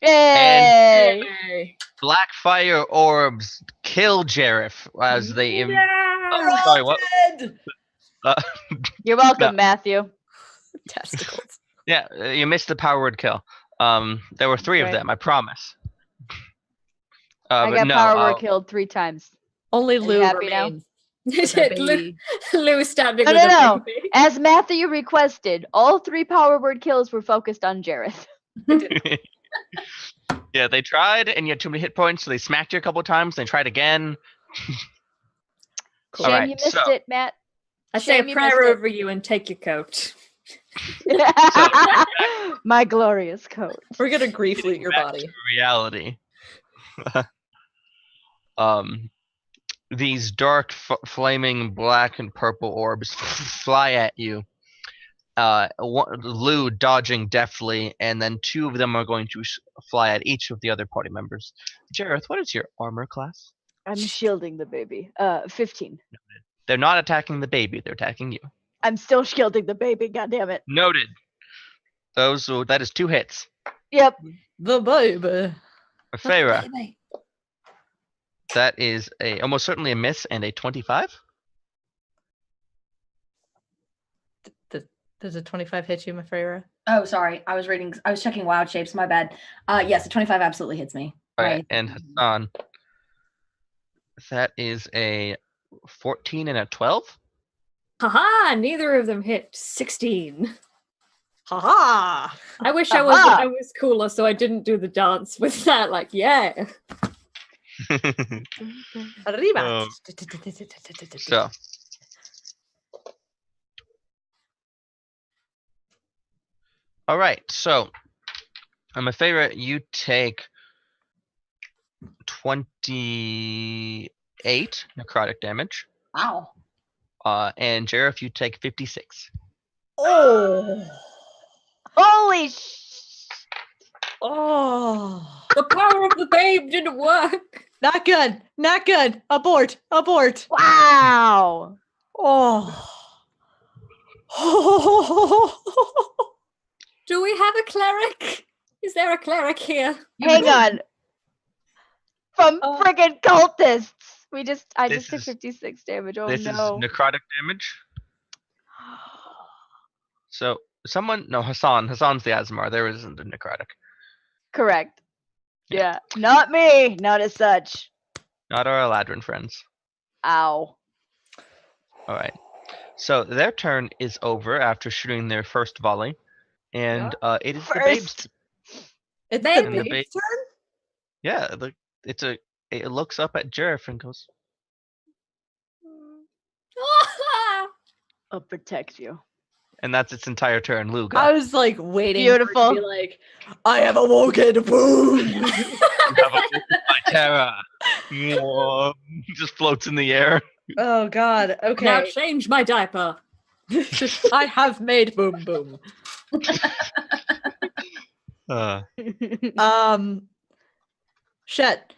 Yay! Yay. black fire orbs kill Jareth as they. Yeah. Sorry, what? Dead. You're welcome, No. Matthew. Testicles. Yeah, you missed the power word kill. There were 3 of Right. them, I promise. I But got no, power word killed 3 times. Only you Lou happy now? remains. with a baby. Lou standing No, with no, a no. baby. As Matthew requested, all 3 power word kills were focused on Jareth. yeah, they tried, and you had too many hit points, so they smacked you a couple times. They tried again. Cool. Shame Alright, you missed so- it, Matt. I say Shame a you prayer missed it. over you and take your coat. My glorious coat. We're gonna grief loot your Back body. to reality. These dark, flaming black and purple orbs fly at you. Lou dodging deftly, and then 2 of them are going to fly at each of the other party members. Jareth, what is your armor class? I'm shielding the baby. 15. They're not attacking the baby; they're attacking you. I'm still shielding the baby. God damn it. Noted. That is 2 hits. Yep. The baby. Feyre, that is almost certainly a miss and a 25. Does a 25 hit you, Mafreira? Oh, sorry. I was checking wild shapes. My bad. Yes, a 25 absolutely hits me. All right, and Hassan, that is a 14 and a 12. Haha, neither of them hit. 16. Haha. I wish I Aha. was cooler, so I didn't do the dance with that. Like, yeah. Arriba. So, all right. So, my favorite. You take 28 necrotic damage. Wow. And Jareth, you take 56. Oh. Holy Oh. The power of the babe didn't work. Not good. Not good. Abort. Abort. Wow. Oh. Do we have a cleric? Is there a cleric here? Hang on. From Oh. friggin' cultists. I This just took is- 56 damage. Oh This no. is necrotic damage. So, Hassan. Hassan's the Asmar. There isn't a necrotic. Correct. Yeah. Not me. Not as such. Not our Eladrin friends. Ow. All right. So their turn is over after shooting their first volley, and it is the babe's. First. It's Babe. the And the babe's babe- turn? Yeah, it looks up at Jareth and goes, I'll protect you. and that's its entire turn. Lou, go. I was like waiting for it to Beautiful. be like, I have awoken. Boom. You have a my terror. Just floats in the air. Oh God. Okay. Now change my diaper. I have made boom boom. Shit.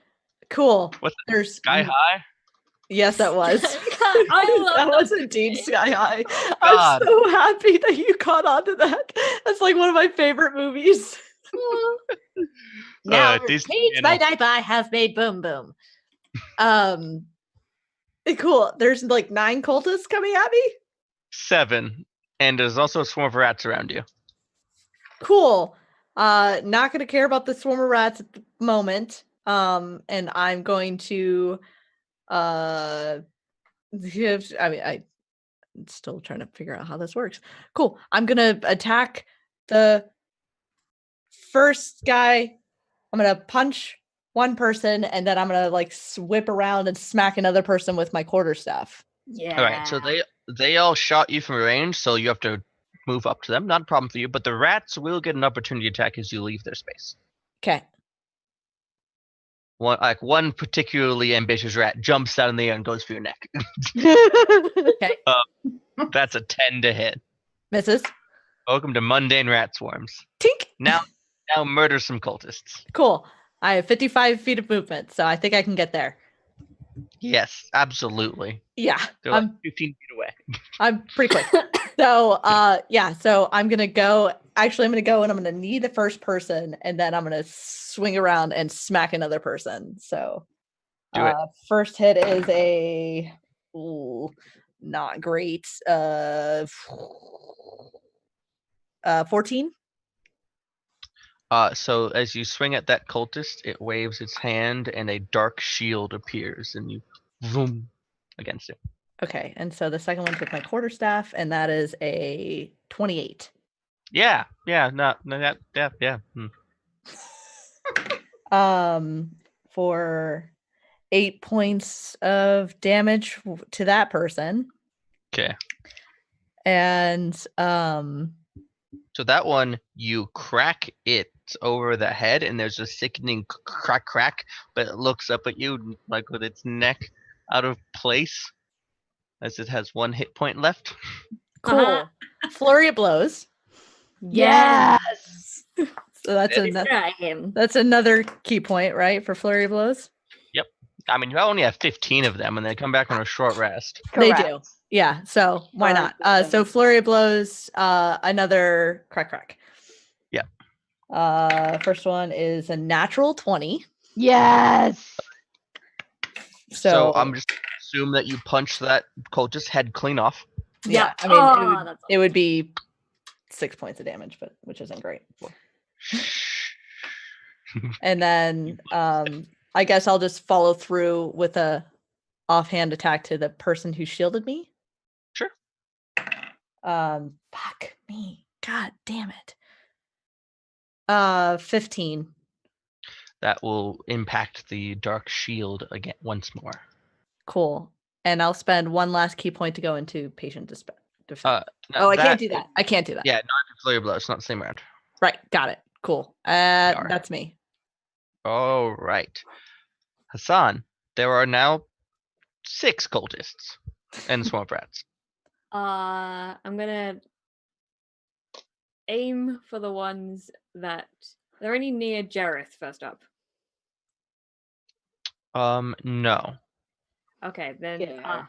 Cool. What's There's Sky high? Yes, that was. I love that was those indeed movies. Sky High. God. I'm so happy that you caught on to that. That's like one of my favorite movies. Now Disney change my Channel. diaper. I have made boom boom. Cool. There's like 9 cultists coming at me. 7, and there's also a swarm of rats around you. Cool. Not gonna care about the swarm of rats at the moment. And I'm going to I'm still trying to figure out how this works. Cool. I'm gonna attack the first guy. I'm gonna punch one person, and then I'm gonna like whip around and smack another person with my quarterstaff. Yeah. All right, so they all shot you from range, so you have to move up to them. Not a problem for you, but the rats will get an opportunity attack as you leave their space. Okay. One particularly ambitious rat jumps out in the air and goes for your neck. Okay. That's a 10 to hit. Misses. Welcome to mundane rat swarms. Tink. Now murder some cultists. Cool. I have 55 feet of movement, so I think I can get there. Yes, absolutely. Yeah. They're like I'm 15 feet away. I'm pretty quick. So so I'm gonna go actually, I'm gonna go and I'm gonna knee the first person, and then I'm gonna swing around and smack another person. So, Do it. First hit is a not great. 14. So as you swing at that cultist, it waves its hand, and a dark shield appears, and you zoom against it. Okay, and so the second one's with my quarterstaff, and that is a 28. Yeah, no, yeah. For 8 points of damage to that person. Okay. And So that one, you crack it over the head, and there's a sickening crack, but it looks up at you like with its neck out of place, as it has 1 hit point left. cool. Uh-huh. Flurry of blows. Yes. So that's It- another Destroy him. that's another key point, right? For flurry of blows. I mean, you only have 15 of them, and they come back on a short rest. They Correct. do. Yeah. So why Flurry not? of blows. So flurry of blows, another crack. Yeah. First one is a natural 20. Yes. So I'm just assume that you punch that cultist head clean off. yeah, I mean it would be 6 points of damage, but which isn't great. And then I guess I'll just follow through with a offhand attack to the person who shielded me. Sure. Fuck me. God damn it. 15. That will impact the dark shield again once more. Cool. And I'll spend one last key point to go into patient defense. Now I can't do that. I can't do that. Yeah, not flurry of blows. It's not the same round. Right. Got it. Cool. That's me. All right, Hassan. There are now 6 cultists and swamp rats. I'm gonna aim for the ones that they're only near Jareth first up. No. Okay, then Yeah.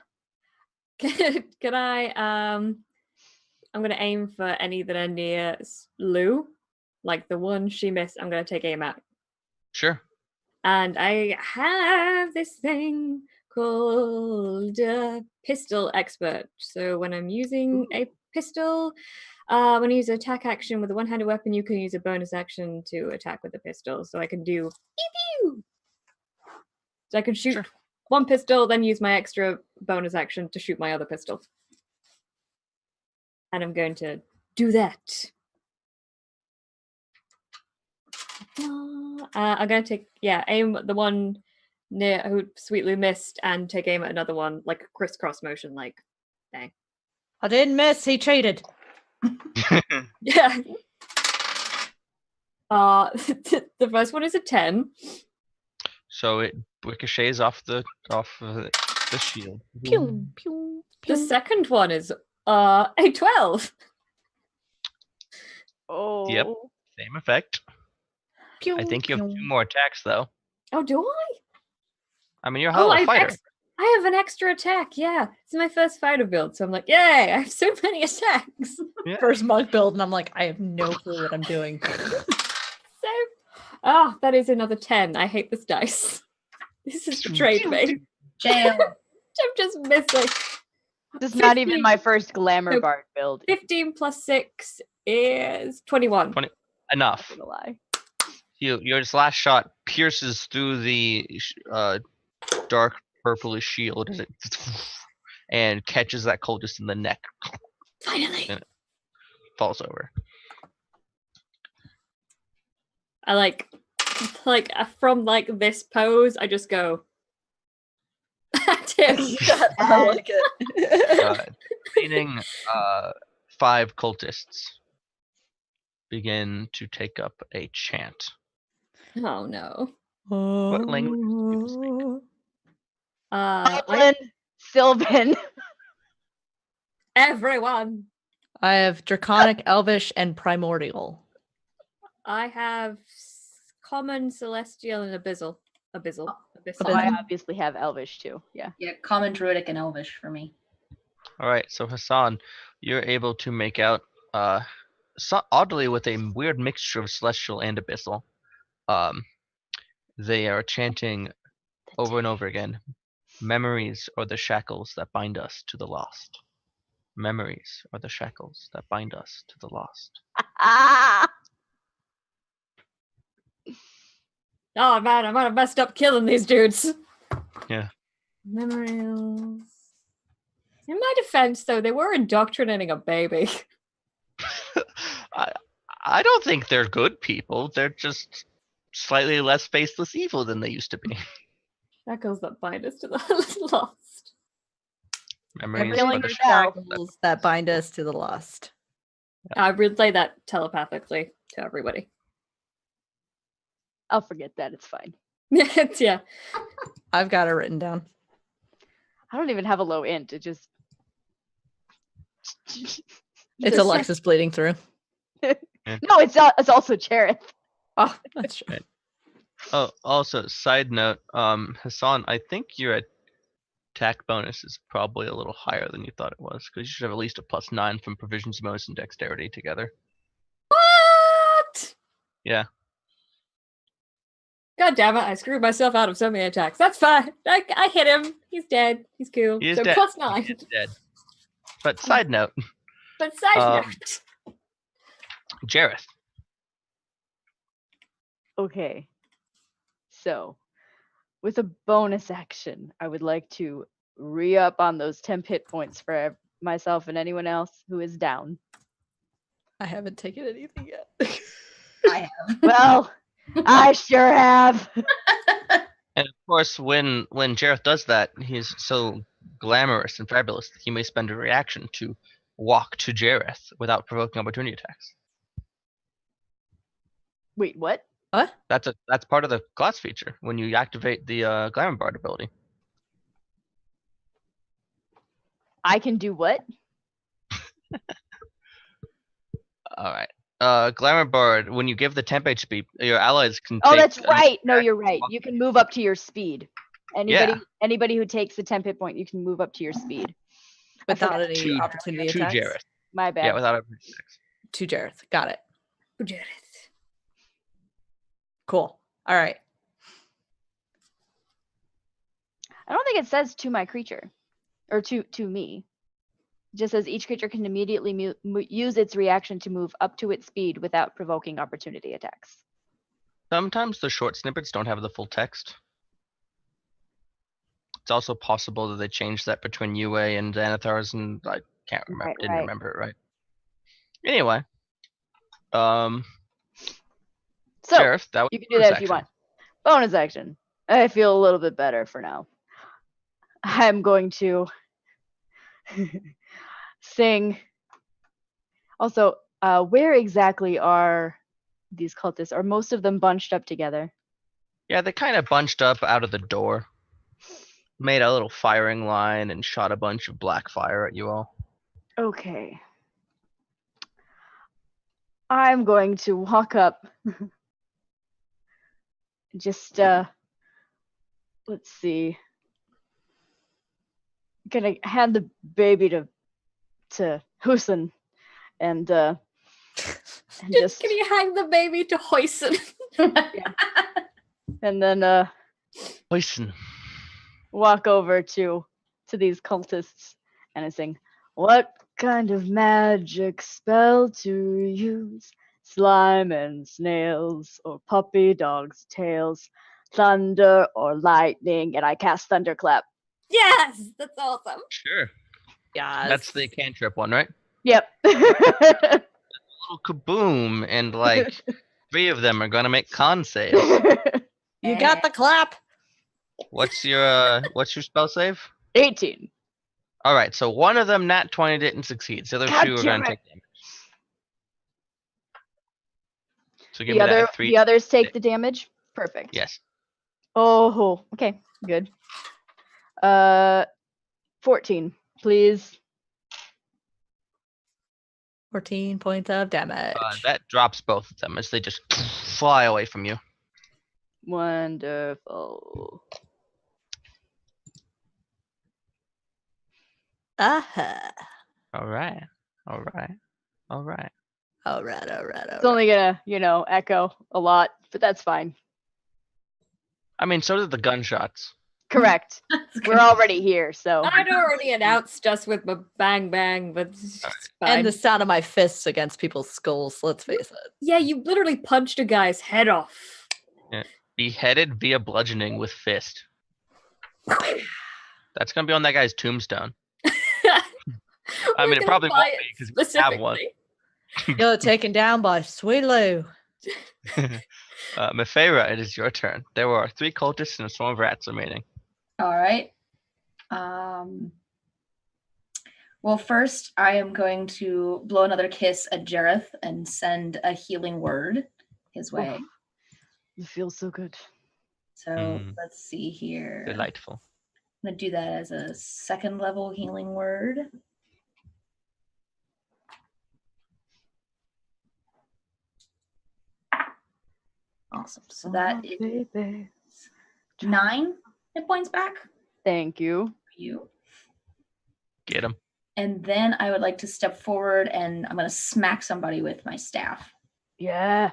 can I I'm gonna aim for any that are near Lou. Like the one she missed, I'm gonna take aim at. Sure. And I have this thing called Pistol Expert. So when I'm using a pistol, when you use an attack action with a one-handed weapon, you can use a bonus action to attack with a pistol. So I can do pew. So I can shoot Sure. one pistol, then use my extra bonus action to shoot my other pistol. And I'm going to do that. I'm going to take, aim at the one near who Sweet Lou missed and take aim at another one, like a crisscross motion, like bang. I didn't miss. He cheated. Yeah. The first one is a 10. So it ricochets off the shield. Pew, pew, The pew. second one is a 12. Oh. Same effect. Pew, I think you have pew. 2 more attacks though. Oh, do I? I mean, you're a hell of a fighter. I have an extra attack. Yeah, it's my first fighter build, so I'm like, yay! I have so many attacks. Yeah. First monk build, and I'm like, I have no clue what I'm doing. That is another 10. I hate this dice. This has betrayed me. Jail. I'm just missing. This is not even 15. my first glamour Nope. bard build. 15 plus 6 is 21. Enough. I'm not gonna lie. Your last shot pierces through the dark purplish shield as it and catches that cultist in the neck. Finally. And it falls over. I like from this pose, I just go. Tim. I like it. Remaining 5 cultists begin to take up a chant. Oh no. What language do people speak? Upland, Sylvan. Everyone. I have Draconic, Elvish, and Primordial. I have common, celestial, and abyssal. Abyssal. So I obviously have Elvish too. Yeah. Yeah, common, druidic, and elvish for me. All right, so Hassan, you're able to make out oddly with a weird mixture of celestial and abyssal. They are chanting over and over again, memories are the shackles that bind us to the lost. Memories are the shackles that bind us to the lost. Ah! Oh man, I might have messed up killing these dudes. Yeah. Memories. In my defense, though, they were indoctrinating a baby. I don't think they're good people. They're just slightly less faceless evil than they used to be. Shackles that bind us to the lost. Memories feeling are the it now. shackles that bind us to the lost. I relay that telepathically to everybody. I'll forget that. It's fine. Yeah. I've got it written down. I don't even have a low int. It just. It's Alexis bleeding through. No, it's also Jareth. Oh, that's true. Oh, also, side note, Hassan, I think your attack bonus is probably a little higher than you thought it was, because you should have at least a +9 from proficiency bonus and dexterity together. What? Yeah. God damn it, I screwed myself out of so many attacks. That's fine. I hit him. He's dead. He's cool. He is so dead. +9. He is dead. But side note, But side Um, note. Jareth. Okay. So, with a bonus action, I would like to re-up on those temp hit points for myself and anyone else who is down. I haven't taken anything yet. I have. Well, I sure have. And of course, when Jareth does that, he's so glamorous and fabulous that he may spend a reaction to walk to Jareth without provoking opportunity attacks. Wait, what? What? That's part of the class feature when you activate the Glamour Bard ability. I can do what? All right. Glamour Bard, when you give the temp HP, your allies can Oh, take that's an right. No, attack you're right. walk- You can move up to your speed. Yeah. Anybody who takes the temp hit point, you can move up to your speed. I Without forgot. any To- opportunity to attacks. Jareth. My bad. Yeah, without opportunity attacks. To Jareth. Got it. Jareth. Cool. All right. I don't think it says to my creature or to me. It just says each creature can immediately use its reaction to move up to its speed without provoking opportunity attacks. Sometimes the short snippets don't have the full text. It's also possible that they changed that between UA and Xanathar's, and I can't remember. Right, Didn't right. remember it right. Anyway, So Jareth, that was you can your do that bonus if you action. want. Bonus action. I feel a little bit better for now. I'm going to sing. Also, where exactly are these cultists? Are most of them bunched up together? Yeah, they kind of bunched up out of the door, made a little firing line, and shot a bunch of black fire at you all. Okay. I'm going to walk up. Just let's see. Gonna hand the baby to Husin and just Can you hang the baby to Hoyson? and then Listen, walk over to these cultists and I sing, "What kind of magic spell to use? Slime and snails or puppy dogs' tails, thunder or lightning?" And I cast Thunderclap. Yes, that's awesome. sure. Yeah. That's the cantrip one, right? Yep. Little kaboom, and like 3 of them are gonna make con saves. You got the clap. What's your spell save? 18. All right, so one of them nat 20 didn't succeed. So the other God 2 are damn gonna it. take damage. So give me that 3. The others take the damage. Perfect. Yes. Oh, okay, good. 14, please. 14 points of damage. That drops both of them as they just fly away from you. Wonderful. Uh-huh. All right. All right. All right. All right. It's only gonna, echo a lot, but that's fine. I mean, so did the gunshots. Correct. That's We're good. already here, so I'd already announced us with my bang bang, but it's fine. And the sound of my fists against people's skulls. Let's face it. Yeah, you literally punched a guy's head off. Beheaded via bludgeoning with fist. That's gonna be on that guy's tombstone. I mean, it probably won't be because we have one. You're taken down by Sweet Lou. Mefera, it is your turn. There are 3 cultists and a swarm of rats remaining. All right. Well, first I am going to blow another kiss at Jareth and send a healing word his way. it feels so good. So let's see here. Delightful. I'm going to do that as a 2nd level healing word. Awesome. So that is Baby. 9 hit points back Thank you. for you. Get him. And then I would like to step forward and I'm going to smack somebody with my staff. Yeah.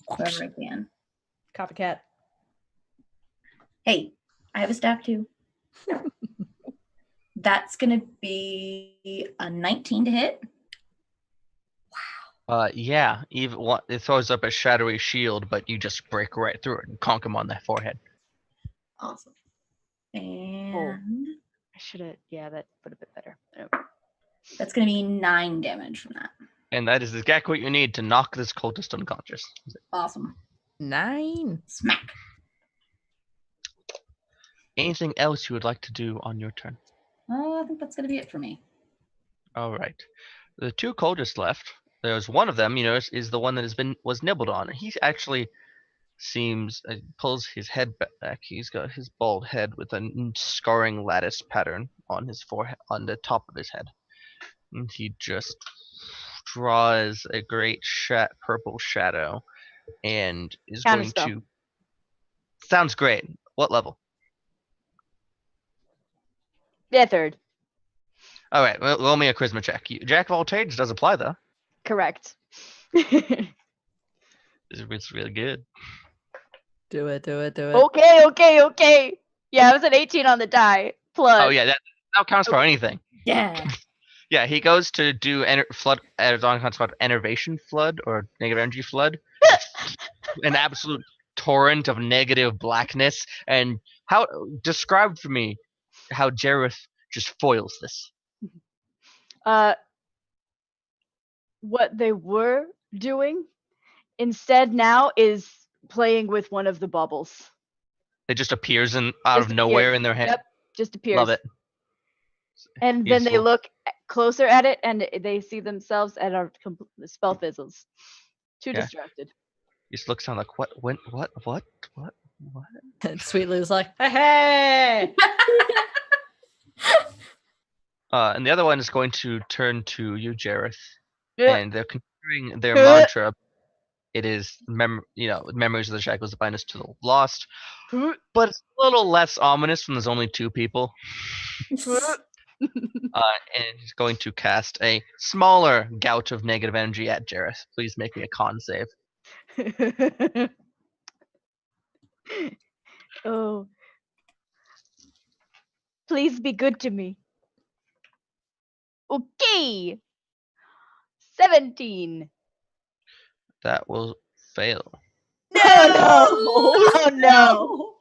Whoever I can. Copycat. Hey, I have a staff too. That's going to be a 19 to hit. Yeah. Even it throws up a shadowy shield, but you just break right through it and conk him on the forehead. Awesome. And I should have. Yeah, that would have been better. that's going to be 9 damage from that. And that is exactly what you need to knock this cultist unconscious. Awesome. 9. Smack. Anything else you would like to do on your turn? I think that's going to be it for me. All right. The 2 cultists left. There's one of them, is the one that was nibbled on. He actually seems pulls his head back. He's got his bald head with a scarring lattice pattern on his forehead, on the top of his head. And he just draws a great purple shadow, and is going to. Sounds great. What level? Yeah, 3rd. All right. Well, roll me a charisma check. Jack of all trades does apply though. Correct. It's really good. Do it. Okay. Yeah, I was at 18 on the die. Plus. Oh yeah, that counts for anything. Yeah. Yeah, he goes to do flood, enervation flood or negative energy flood, an absolute torrent of negative blackness. And describe for me how Jareth just foils this. What they were doing instead now is playing with one of the bubbles. It just appears out of nowhere in their hand. Yep, just appears. Love it. And then they look closer at it, and they see themselves, and the spell fizzles. Too distracted. He just looks down like, what? And Sweet Lou's like, hey! And the other one is going to turn to you, Jareth, Yeah. and they're considering their mantra. It is memories of the shackles that bind us to the lost, but it's a little less ominous when there's only 2 people. And he's going to cast a smaller gout of negative energy at Jareth. Please make me a con save. Oh. Please be good to me. Okay. 17. That will fail. No! Oh no!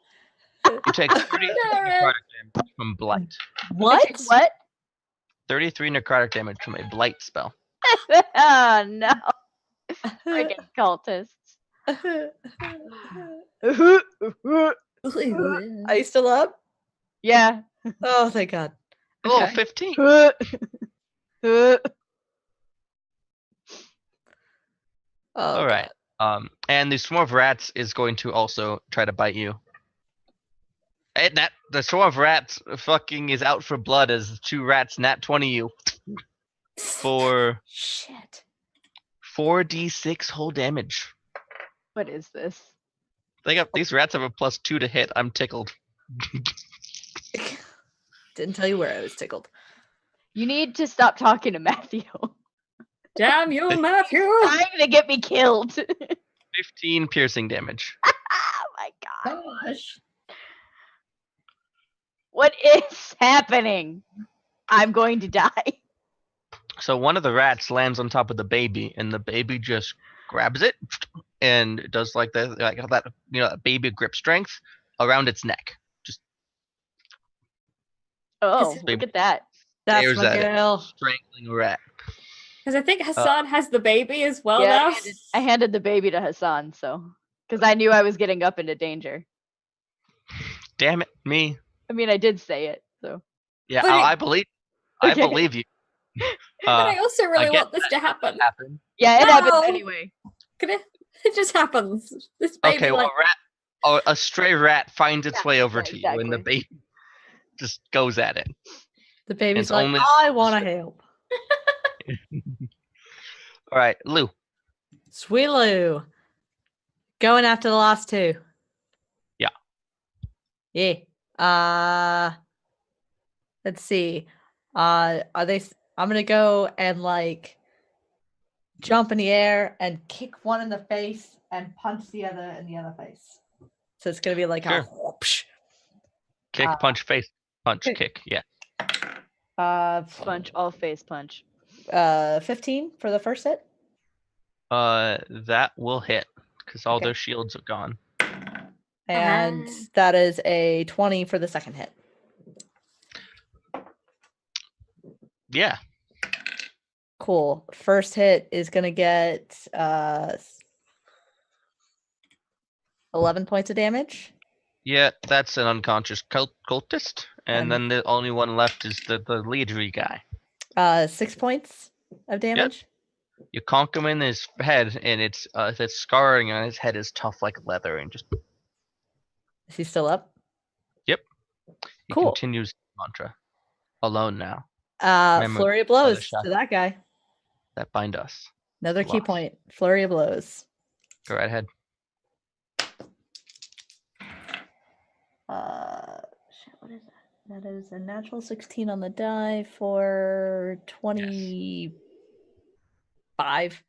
You take 33 necrotic damage from blight. What? What? 33 necrotic damage from a blight spell. Oh no! Friggin' cultists. Are you still up? Yeah. Oh, thank God. Oh, Okay. 15. Oh, All right. And the swarm of rats is going to also try to bite you. And the swarm of rats fucking is out for blood as 2 rats nat 20 you for Shit. 4d6 whole damage. What is this? These rats have a +2 to hit. I'm tickled. Didn't tell you where I was tickled. You need to stop talking to Matthew. Damn you, Matthew! Trying to get me killed. 15 piercing damage. Oh my god. Gosh. What is happening? I'm going to die. So one of the rats lands on top of the baby, and the baby just grabs it and does like that, baby grip strength around its neck. Just Oh, Baby. look at that. That's stares my at it, girl. strangling a rat. Because I think Hassan has the baby as well Yeah, now. I handed the baby to Hassan, so because I knew I was getting up into danger. Damn it, me. I mean, I did say it, so. Yeah, But I believe. I Okay. believe you. But I also really get want this to happen. Happen. Yeah, it happens No. anyway. Can it just happens. This baby, Okay, well, a stray rat finds its Yeah, way over right, to you, and the exactly. baby just goes at it. The baby's It's like, only- I want to help. All right, Lou. Swillu. Going after the last two. Yeah. Yeah. Let's see. Are they? I'm gonna go and like jump in the air and kick one in the face and punch the other in the other face. So it's gonna be like a Sure. whoopsh. Kick, punch, face, punch, kick. kick. Yeah. Punch, all face punch. 15 for the first hit. That will hit because all Okay. their shields are gone. And Ah. that is a 20 for the second hit. Yeah. Cool. First hit is gonna get 11 points of damage. Yeah, that's an unconscious cultist, and And- then the only one left is the leadery guy. 6 points of damage. You conk him in his head, and it's scarring on his head is tough like leather, and just Is he still up? he Cool. continues the mantra. Alone now. Remember Flurry of the other blows shot. to that guy. That bind us. Another key Lost. point. Flurry of blows. Go right ahead. Shit, what is that? That is a natural 16 on the die for 25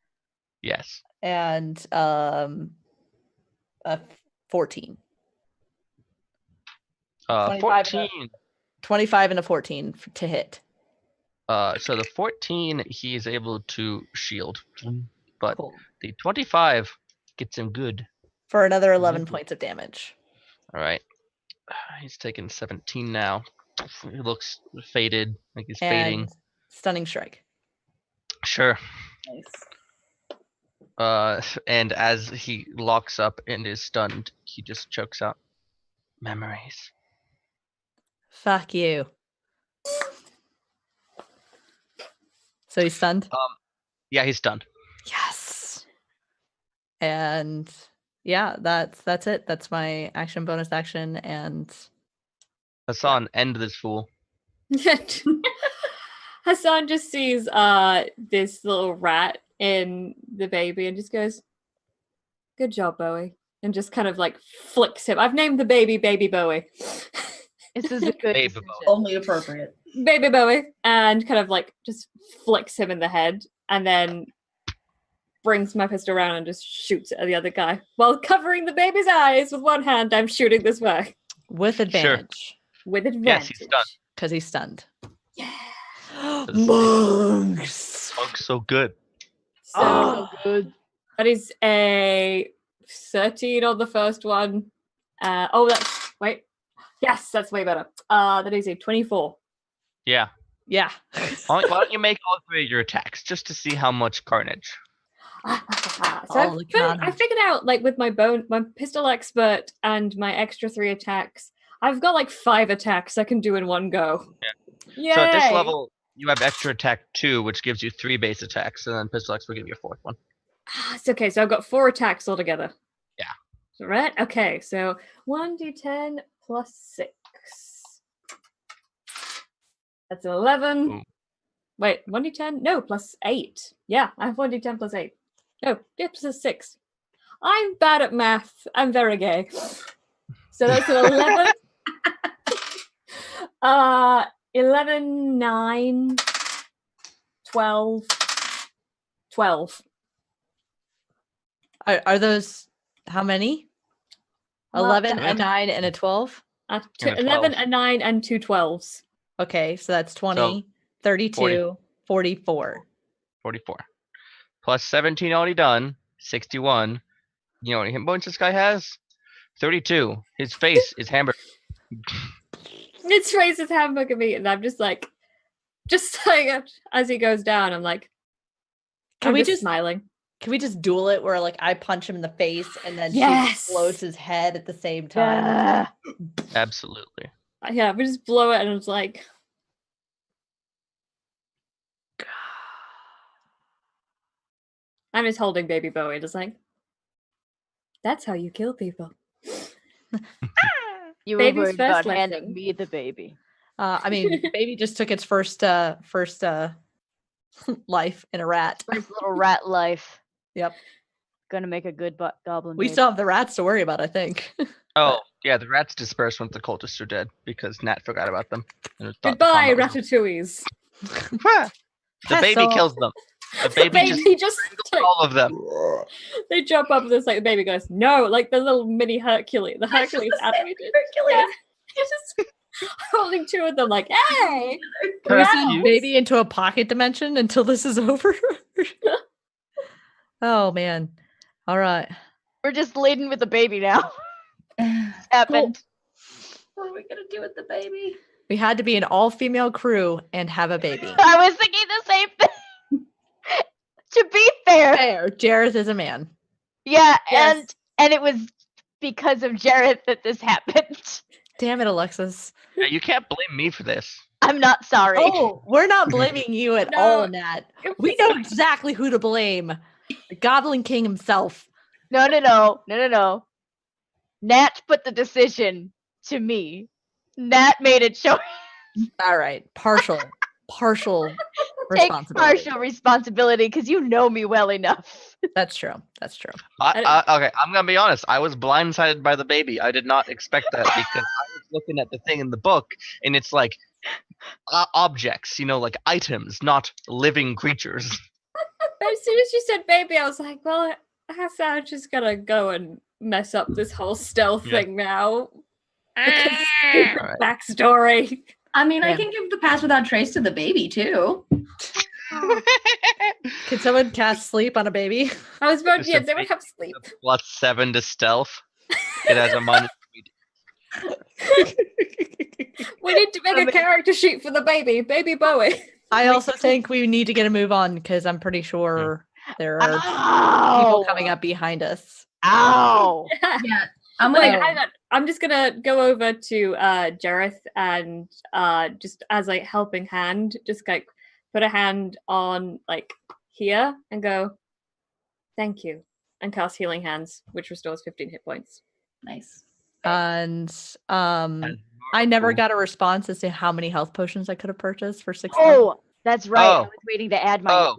Yes. and a 14. 25 and a- 14. 25 and a 14 to hit. So the 14 he is able to shield, but Cool. the 25 gets him good. For another 11 Mhm. points of damage. All right. He's taking 17 now. He looks faded, like he's fading. And stunning strike. Sure. Nice. And as he locks up and is stunned, he just chokes out memories. Fuck you. So he's stunned? Yeah, he's stunned. Yes. And yeah, that's it. That's my action, bonus action, and Hassan, end this fool. Hassan just sees this little rat in the baby and just goes, "Good job, Bowie," and just kind of like flicks him. I've named the baby Bowie. This is a good Baby decision. Only appropriate. Baby Bowie, and kind of like just flicks him in the head and then brings my pistol around and just shoots at the other guy while covering the baby's eyes with one hand. I'm shooting this way with advantage. with advantage. Yes, he's stunned. Because he's stunned. Yeah. Monks. Looks so good. So Oh, good. that is a 13 on the first one. Wait. Yes, that's way better. That is a 24. Yeah. Yeah. Why don't you make all three of your attacks just to see how much carnage? So All the I carnage. figured out, like, with my pistol expert and my extra 3 attacks, I've got like 5 attacks I can do in one go. Yeah. So at this level, you have extra attack 2, which gives you 3 base attacks, and then pistol X will give you a 4th one. It's okay. So I've got 4 attacks altogether. Yeah. Right. Okay. So 1d10 plus 6. That's 11. Ooh. Wait, 1d10? No, plus 8. Yeah, I have 1d10 plus 8. No, yeah, plus 6. I'm bad at math. I'm very gay. So that's an 11. 11, 9, 12, 12. Are those how many? Well, 11, a 9, and a 12? And a 11, 12. a 9, and 2 12s. Okay, so that's 20, 32, 44. 44. Plus 17 already done. 61. You know how many hit points this guy has? 32. His face is hamburger. Its face is hamburger meat, and I'm just like as he goes down, I'm like, Can I'm we just just smiling. Can we just duel it where like I punch him in the face and then Yes! she blows his head at the same time? Yeah. Absolutely. Yeah, we just blow it, and it's like, I'm just holding baby Bowie, just like, that's how you kill people. You were Baby's worried first about handing lesson. me the baby. I mean, baby just took its first life in a rat. First little rat life. Yep. Gonna make a good goblin. We baby. still have the rats to worry about, I think. Oh, yeah, the rats dispersed once the cultists are dead because Nat forgot about them. And thought the Goodbye, combat was ratatouilles. over. The baby So- kills them. The The baby just baby just all of them. they jump up and this like the baby goes, no, like the little mini Hercules. The Hercules animated. Yeah. He's just holding two of them like, hey! Can we That's send cute. baby into a pocket dimension until this is over? Oh man. All right. We're just laden with the baby now. It's happened. What are we gonna do with the baby? We had to be an all-female crew and have a baby. I was thinking the same thing. To be fair, Fair. Jareth is a man. yeah, Yes. and it was because of Jareth that this happened. Damn it, Alexis. Yeah, you can't blame me for this. I'm not sorry. Oh, we're not blaming you at all, No, Nat. it We was- know exactly who to blame. The Goblin King himself. No. Nat put the decision to me. Nat made it show. All right. Partial Take responsibility. partial responsibility because you know me well enough. That's true. That's true. Okay, I'm gonna be honest. I was blindsided by the baby. I did not expect that because I was looking at the thing in the book, and it's like objects, like items, not living creatures. As soon as you said baby, I was like, well, I guess I'm just gonna go and mess up this whole stealth Yeah. thing now. Because Alright. backstory. I mean, I Yeah. can give the pass without trace to the baby too. Can someone cast sleep on a baby? I was about Just yeah, a they would big- have sleep. Plus 7 to stealth. It has a minus. We need to make I a mean- character sheet for the baby, baby Bowie. I also think we need to get a move on because I'm pretty sure there are Ow! people coming up behind us. Ow! Yeah, I'm Wait, gonna. hang on. I'm just gonna go over to Jareth and just as like helping hand, just like put a hand on like here and go, thank you, and cast healing hands, which restores 15 hit points. Nice. And I never got a response as to how many health potions I could have purchased for 6 months. Oh, that's right. I Oh. was waiting to add my.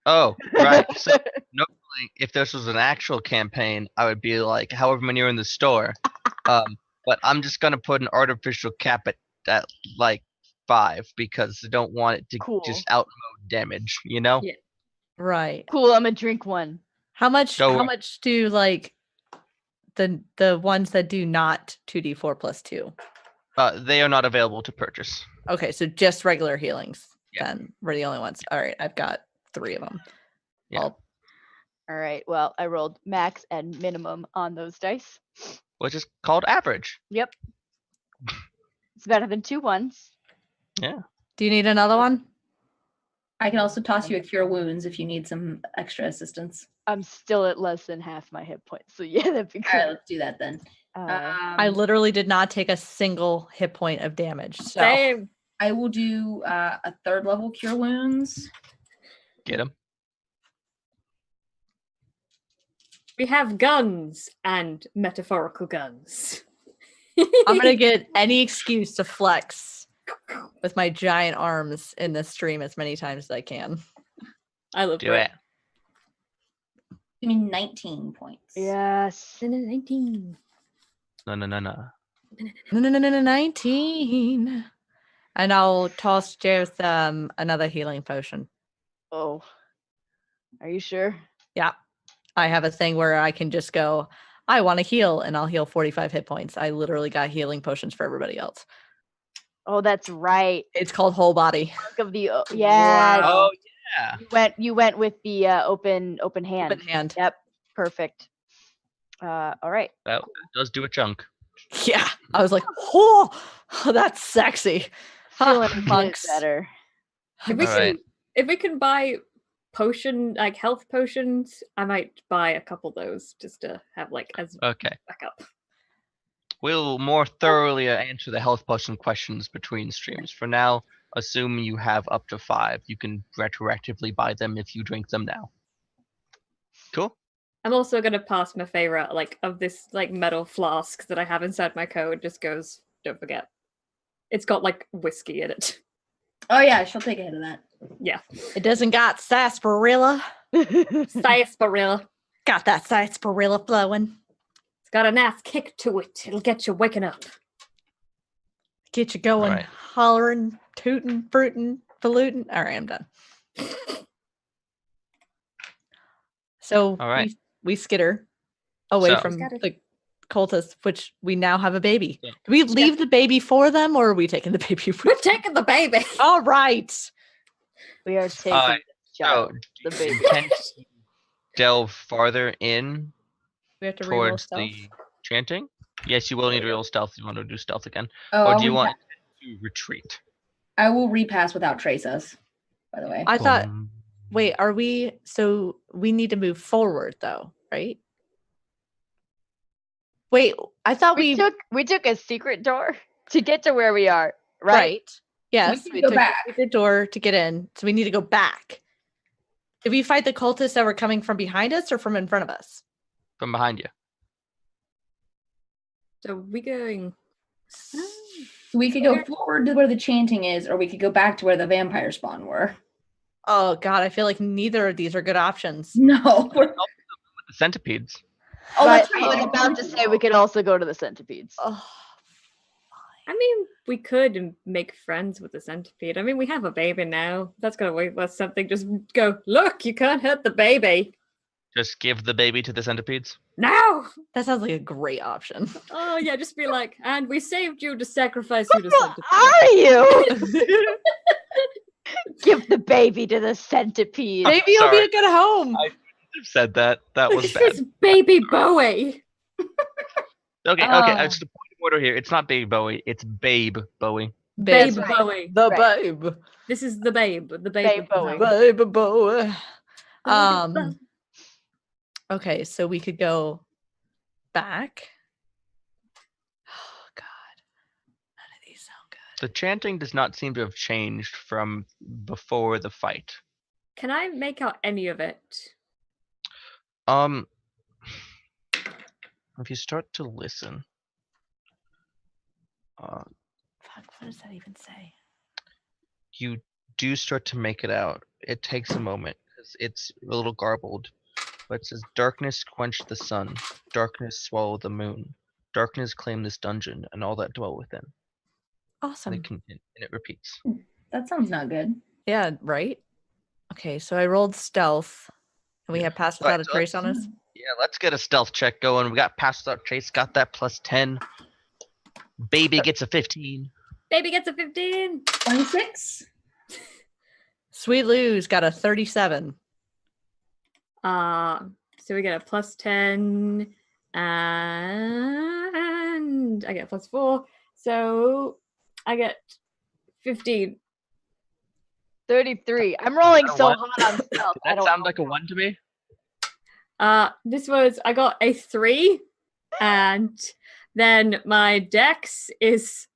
Oh, right. So normally, if this was an actual campaign, I would be like, however many are in the store. But I'm just gonna put an artificial cap at like 5 because I don't want it to Cool. just outmode damage. Yeah. Right. Cool. I'm gonna drink one. How much Go how on. much do like the ones that do not 2d4 plus 2? They are not available to purchase. Okay, so just regular healings. Yeah. Then we're the only ones. All right, I've got 3 of them. Yeah. All right. Well, I rolled max and minimum on those dice. Which is called average. Yep. It's better than 2 ones. Do you need another one? I can also toss you a cure wounds if you need some extra assistance. I'm still at less than half my hit points. So yeah, that'd be All right, cool. let's do that then. I Um, literally did not take a single hit point of damage. So Same. I will do a 3rd level cure wounds. Get him. We have guns and metaphorical guns. I'm gonna get any excuse to flex with my giant arms in this stream as many times as I can. I love Do it. I mean, 19 points. Yes. 19. No. No, 19. And I'll toss Jareth another healing potion. Oh. Are you sure? Yeah. I have a thing where I can just go, I want to heal, and I'll heal 45 hit points. I literally got healing potions for everybody else. Oh, that's right. It's called whole body. Mark of the yeah. Wow. Oh yeah. You went with the open hand. Open hand. Yep. Perfect. All right. That does do a chunk. Yeah. I was like, oh, that's sexy. Feeling Ha, a bit monks. better. Alright. If we can buy health potions, I might buy a couple of those just to have as Okay. backup. We'll more thoroughly answer the health potion questions between streams. For now, assume you have up to 5. You can retroactively buy them if you drink them now. Cool. I'm also gonna pass my favorite of this metal flask that I have inside my coat. It just goes, don't forget. It's got whiskey in it. Oh yeah, she'll take a hit of that. Yeah. It doesn't got sarsaparilla. Sarsaparilla. Got that sarsaparilla flowing. It's got a nice kick to it. It'll get you waking up. Get you going, Alright. hollering, tooting, fruiting, falutin'. All right, I'm done. So All right. we skitter away So- from Scatter. the cultists, which we now have a baby. Yeah. Do we leave the baby for them, or are we taking the baby? We're taking the baby. All right. We are taking Alright, this child. So, the do you baby. intend to delve farther in We have to reroll towards stealth. the chanting? Yes, you will need to roll stealth if you want to do stealth again. Oh, Or I'll do you repa- want to retreat? I will repass without trace us. By the way. I thought. Boom. Wait, are we? So we need to move forward, though, right? Wait, I thought We took a secret door to get to where we are, right? right. Yes, can we go took back. the door to get in, so we need to go back. Did we fight the cultists that were coming from behind us or from in front of us? From behind you. So we going. We could go forward to where the chanting is, or we could go back to where the vampire spawn were. Oh God, I feel like neither of these are good options. No. With the centipedes. Oh, But that's right. I was about to say we could also go to the centipedes. Oh, I mean, we could make friends with the centipede. I mean, we have a baby now. That's gonna wait for something. Just go, look, you can't hurt the baby. Just give the baby to the centipedes. No! that sounds like a great option. Oh yeah, just be like, and we saved you to sacrifice you to Who centipede. are you? Give the baby to the centipede. Maybe it'll be Sorry. a good home. I've said that. That was This bad. is baby Bowie. Okay, Oh. just a point of order here. It's not Baby Bowie. It's Babe Bowie. Babe right. Bowie. The Right. babe. This is the babe. The babe. Babe Bowie. Baby boy. Bowie. Okay, so we could go back. Oh God. None of these sound good. The chanting does not seem to have changed from before the fight. Can I make out any of it? If you start to listen, Fuck, what does that even say? you do start to make it out. It takes a moment because it's a little garbled, but it says, "Darkness quench the sun, darkness swallow the moon, darkness claim this dungeon, and all that dwell within." And Awesome. and it repeats. That sounds not good. Yeah, right? Okay, so I rolled stealth. And we Yeah. have passed Alright, without a so trace on us. Yeah, let's get a stealth check going. We got passed without trace, got that +10. Baby gets a 15. Baby gets a 15. 26? Sweet Lou's got a 37. So we get a +10, and I get +4. So I get 15. 33. I'm rolling Is that a so one? hot on stealth. I That don't sounds know. like a 1 to me. I got a 3, and then my dex is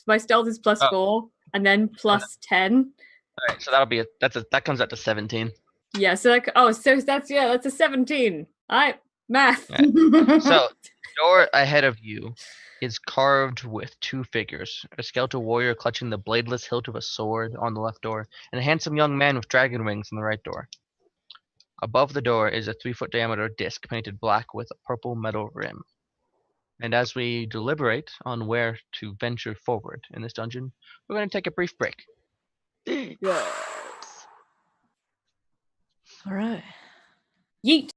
my stealth is +4, and then +10. All right, so that'll be that comes out to 17. Yeah, so that's a 17. All right, math. Right. So, the door ahead of you is carved with 2 figures: a skeletal warrior clutching the bladeless hilt of a sword on the left door, and a handsome young man with dragon wings on the right door. Above the door is a 3-foot diameter disc painted black with a purple metal rim. And as we deliberate on where to venture forward in this dungeon, we're going to take a brief break. Yes. All right. Yeet.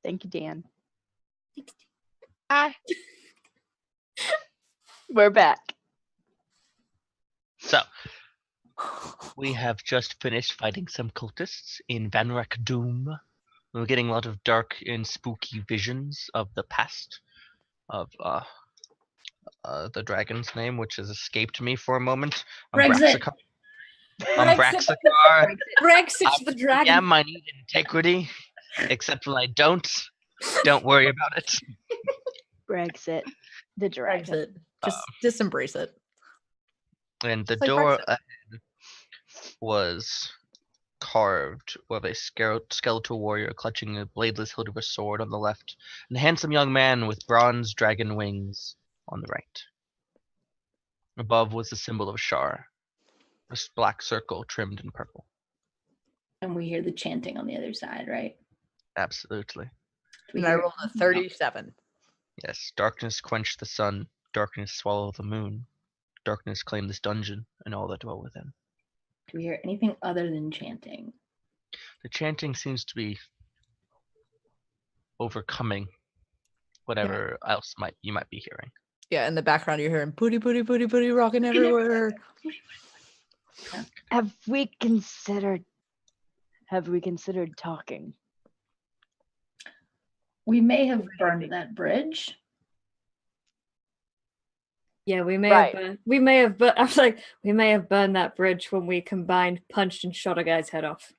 Thank you, Dan. Hi. We're back. So, we have just finished fighting some cultists in Vanrakdoom. We're getting a lot of dark and spooky visions of the past of the dragon's name, which has escaped me for a moment. Brexit. Umbraxacar. Brexit the dragon. Yeah, I need integrity, except when I don't. Don't worry about it. Brexit. The dragon. Brexit. Just embrace it. And the It's like door Brexit. ahead was carved with a skeletal warrior clutching a bladeless hilt of a sword on the left, and a handsome young man with bronze dragon wings on the right. Above was the symbol of Shar, a black circle trimmed in purple. And we hear the chanting on the other side, right? Absolutely. We And I hear- rolled a 37. Yes, darkness quenched the sun, darkness swallowed the moon, darkness claimed this dungeon and all that dwell within. Do we hear anything other than chanting? The chanting seems to be overcoming whatever else you might be hearing. Yeah, in the background you're hearing booty, booty, booty, booty rocking everywhere. Have we considered talking? We may have burned that bridge. Yeah, we may Right. have I was like, we may have burned that bridge when we combined, punched, and shot a guy's head off.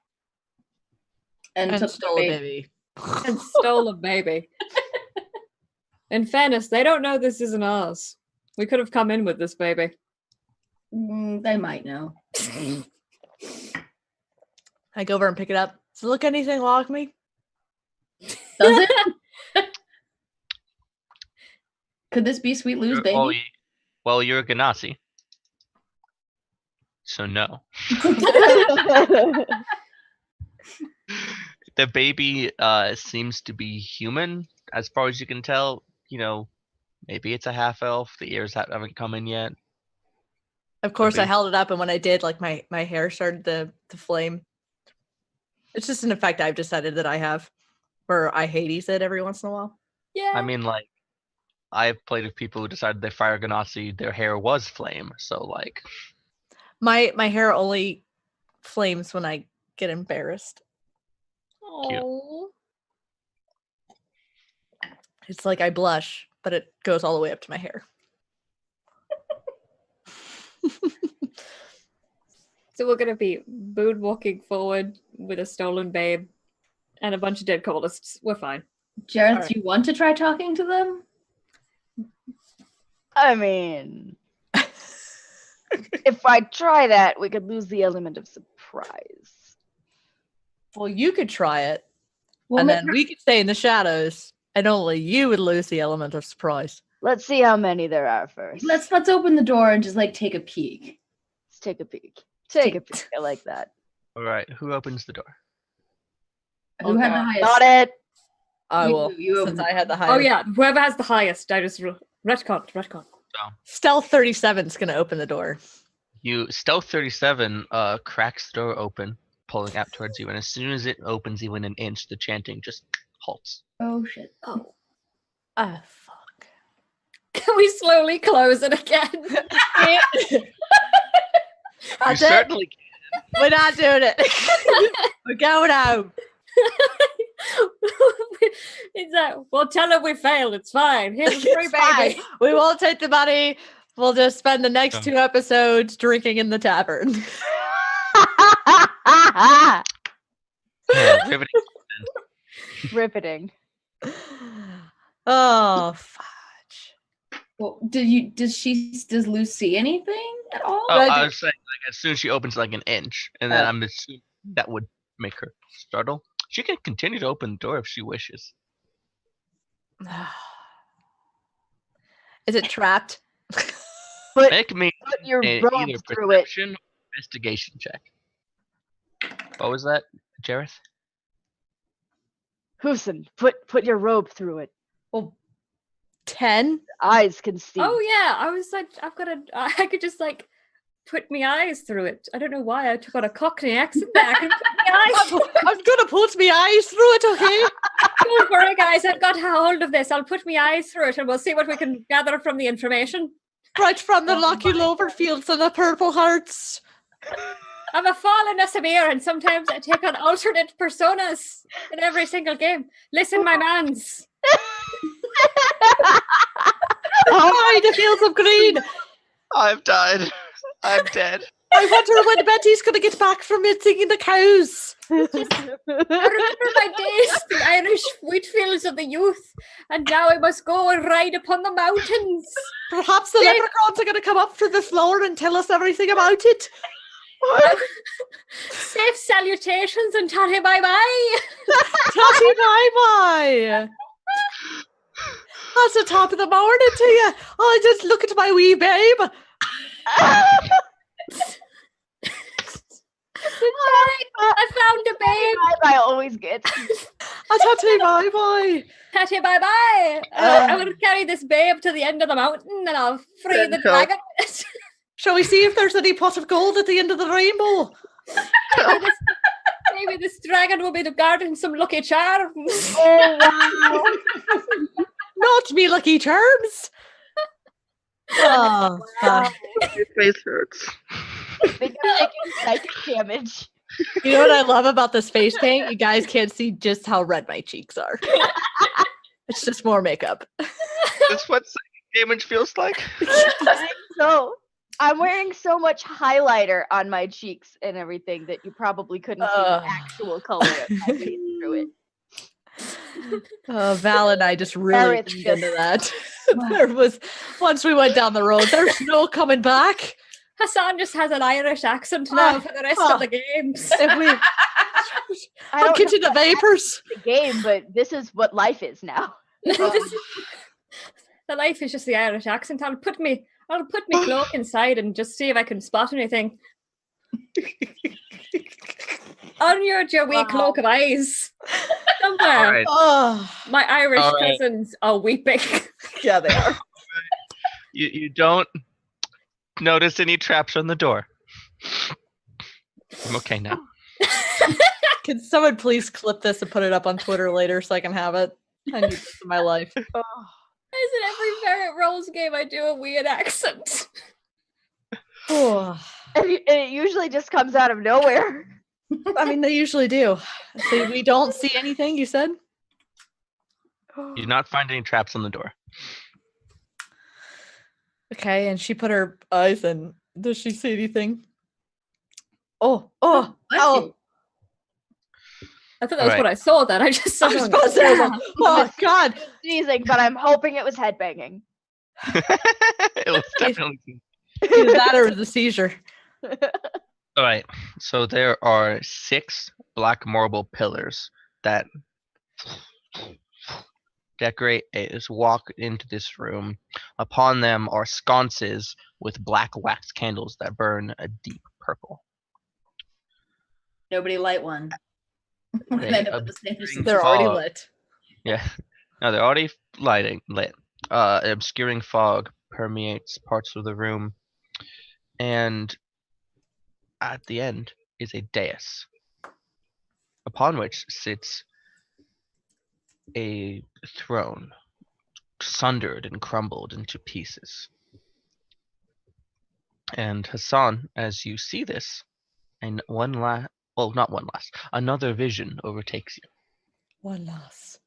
And, And took stole a the baby. And stole a baby. In fairness, they don't know this isn't ours. We could have come in with this baby. They might know. I go over and pick it up. Does it look anything like me? Does it? Could this be Sweet Lou's baby? Well, you're a Ganassi. So no. The baby seems to be human, as far as you can tell. You know, maybe it's a half elf. The ears haven't come in yet. Of course, I be. held it up, and when I did, like my hair started to flame. It's just an effect I've decided that I have, where I Hades it every once in a while. Yeah. I mean, like, I've played with people who decided they fire Ganassi, their hair was flame. So, like, My hair only flames when I get embarrassed. Oh. It's like I blush, but it goes all the way up to my hair. So we're gonna be mood walking forward with a stolen babe and a bunch of dead cultists. We're fine. Jareth, Alright. do you want to try talking to them? I mean, if I try that, we could lose the element of surprise. Well, you could try it, Well, and then we could stay in the shadows, and only you would lose the element of surprise. Let's see how many there are first. let's open the door and just like take a peek. Let's take a peek. Take a peek. I like that. all right, who opens the door? Who had the God. highest? Got it. I You- will, you since open I had the it. highest. Oh yeah, whoever has the highest, I just retcon. Stealth 37 is going to open the door. You stealth 37 cracks the door open, pulling out towards you, and as soon as it opens even an inch, the chanting just halts. Oh shit. Oh. Ah, fuck. Can we slowly close it again? You That's it. certainly We're not doing it. We're going home. It's like, well, tell her we failed. It's fine. Here's a free It's fine. baby. We won't take the money. We'll just spend the next Oh. 2 episodes drinking in the tavern. Yeah, riveting. Riveting. Oh, fudge. Well, does Lou see anything at all? Oh, I I do- was saying, like, as soon as she opens like an inch, and then Oh. I'm assuming that would make her startle. She can continue to open the door if she wishes. Is it trapped? Put, Make me put your a, robe either through it. perception or investigation check. What was that, Jareth? Hoosen, put your robe through it. Well, 10? Eyes can see. Oh yeah, I was like, I could just like put my eyes through it. I don't know why I took on a Cockney accent there. I can put my eyes through it. I'm gonna put my eyes through it, okay? Don't worry, guys. I've got hold of this. I'll put my eyes through it and we'll see what we can gather from the information. Right from the Oh lucky my lover fields and the purple hearts. I'm a fallen Asamir, and sometimes I take on alternate personas in every single game. Listen, my mans. Hi, the fields of green. I've died. I'm dead. I wonder when Betty's gonna get back from milking the cows. I remember my days, the Irish wheat fields of the youth, and now I must go and ride upon the mountains. Perhaps the leprechauns are gonna come up to the floor and tell us everything about it. Safe salutations and tatty bye-bye. Tatty bye-bye. That's the top of the morning to you. Oh, just look at my wee babe. I found a babe. I always get. A tatty bye-bye. Tatty bye-bye. I will carry this babe to the end of the mountain and I'll free the dragon. Shall we see if there's any pot of gold at the end of the rainbow? Maybe this dragon will be guarding some lucky charms. Oh wow! Not me lucky charms. Oh, Wow. Your face hurts. Think I'm taking psychic damage. you know what I love about this face paint? You guys can't see just how red my cheeks are. It's just more makeup. That's what psychic damage feels like. So I'm wearing so much highlighter on my cheeks and everything that you probably couldn't see the actual color of my face through it. Val and I just really Gareth leaned into that. There was once we went down the road, there's no coming back. Hassan just has an Irish accent now for the rest of the games. If we, I I'm don't kitchen know the vapors. the game, but this is what life is now. The life is just the Irish accent. I'll put me cloak inside and just see if I can spot anything. On your wee cloak of eyes. Somewhere. All right. Oh, My Irish All right. cousins are weeping. yeah, they are. You don't notice any traps on the door. I'm okay now. Can someone please clip this and put it up on Twitter later so I can have it? I need this in my life. As in every Ferret Rolls game, I do a weird accent. Oh. And it usually just comes out of nowhere. I mean, they usually do. So we don't see anything, you said? You do not find any traps on the door. Okay, and she put her eyes in. Does she see anything? Oh, oh. I thought that was Alright. what I saw then. I just saw I was someone about to say, I was go, like, oh, God. Sneezing, but I'm hoping it was headbanging. It was definitely. Either that or the seizure. All right. So there are 6 black marble pillars that decorate as walk into this room. Upon them are sconces with black wax candles that burn a deep purple. Nobody light one. We're They gonna end up with the same obscuring They're already fog. lit. Yeah. No, they're already lit. Obscuring fog permeates parts of the room. And at the end is a dais, upon which sits a throne, sundered and crumbled into pieces. And Hassan, as you see this, and another vision overtakes you. One loss.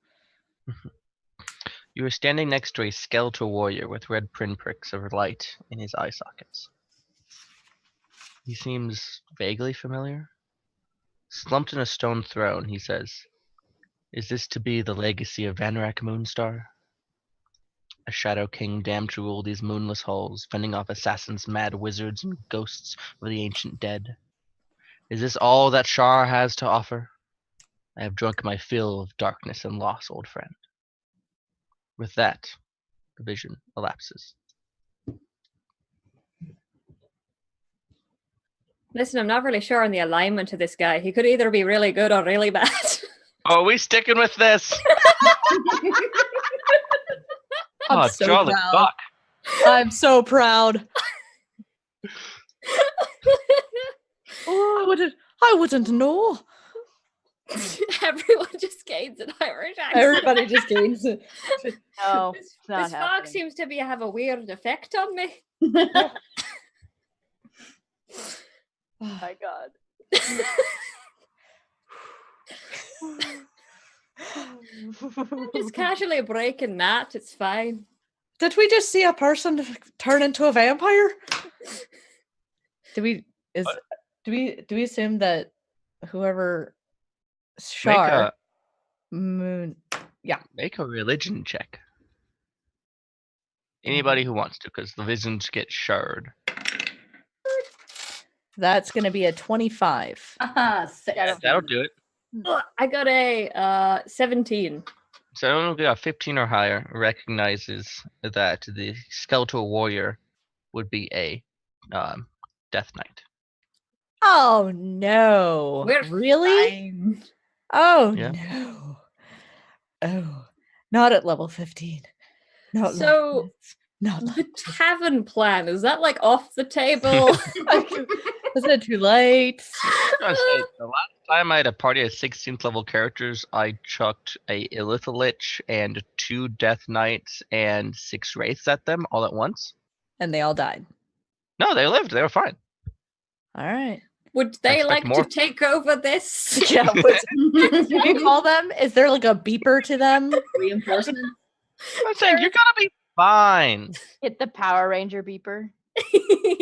You are standing next to a skeletal warrior with red pinpricks of light in his eye sockets. He seems vaguely familiar. Slumped in a stone throne, he says, "Is this to be the legacy of Vanrakdoom Moonstar? A shadow king damned to rule these moonless halls, fending off assassins, mad wizards, and ghosts of the ancient dead? Is this all that Shar has to offer? I have drunk my fill of darkness and loss, old friend." With that, the vision elapses. Listen, I'm not really sure on the alignment of this guy. He could either be really good or really bad. Oh, we sticking with this? I'm Oh, so jolly proud. fuck. I'm so proud. I wouldn't know. Everyone just gains an Irish accent. Everybody just gains it. No, This, it's not this fog happening. seems to have a weird effect on me. Oh my god. Just casually breaking that. It's fine. Did we just see a person turn into a vampire? Do we assume that whoever Shar Moon Make a religion check. Anybody who wants to, because the visions get shard. that's gonna be a 25. Six. That'll do it. Ugh, I got a 17. So anyone who got 15 or higher recognizes that the Skeletal Warrior would be a Death Knight. Oh no. We're really? fine. Oh Yeah. no. Oh, not at level 15. Not So, like this. Not The like tavern plan, is that like off the table? Isn't it too late? I was gonna say, the last time I had a party of 16th level characters, I chucked a Illithalich and 2 Death Knights and 6 Wraiths at them all at once. And they all died. No, they lived. They were fine. All right. Would they expect like more. to take over this? Yeah. Can you call them? Is there like a beeper to them? Reinforcement. I'm saying you're gonna be fine. Hit the Power Ranger beeper.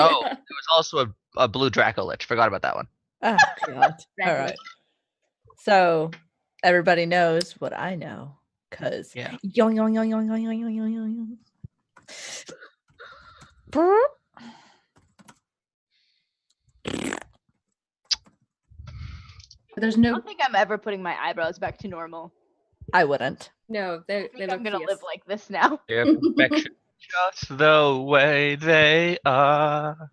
Oh, there was also a blue Dracolich. Forgot about that one. Oh god. All right. So everybody knows what I know, cause Yeah. yoing yoing yoing yoing yoing yoing yoing yoing yoing. Brr. There's I no. don't think I'm ever putting my eyebrows back to normal. I wouldn't. No, they I think look I'm gonna fierce. live like this now. They're perfection. Just the way they are.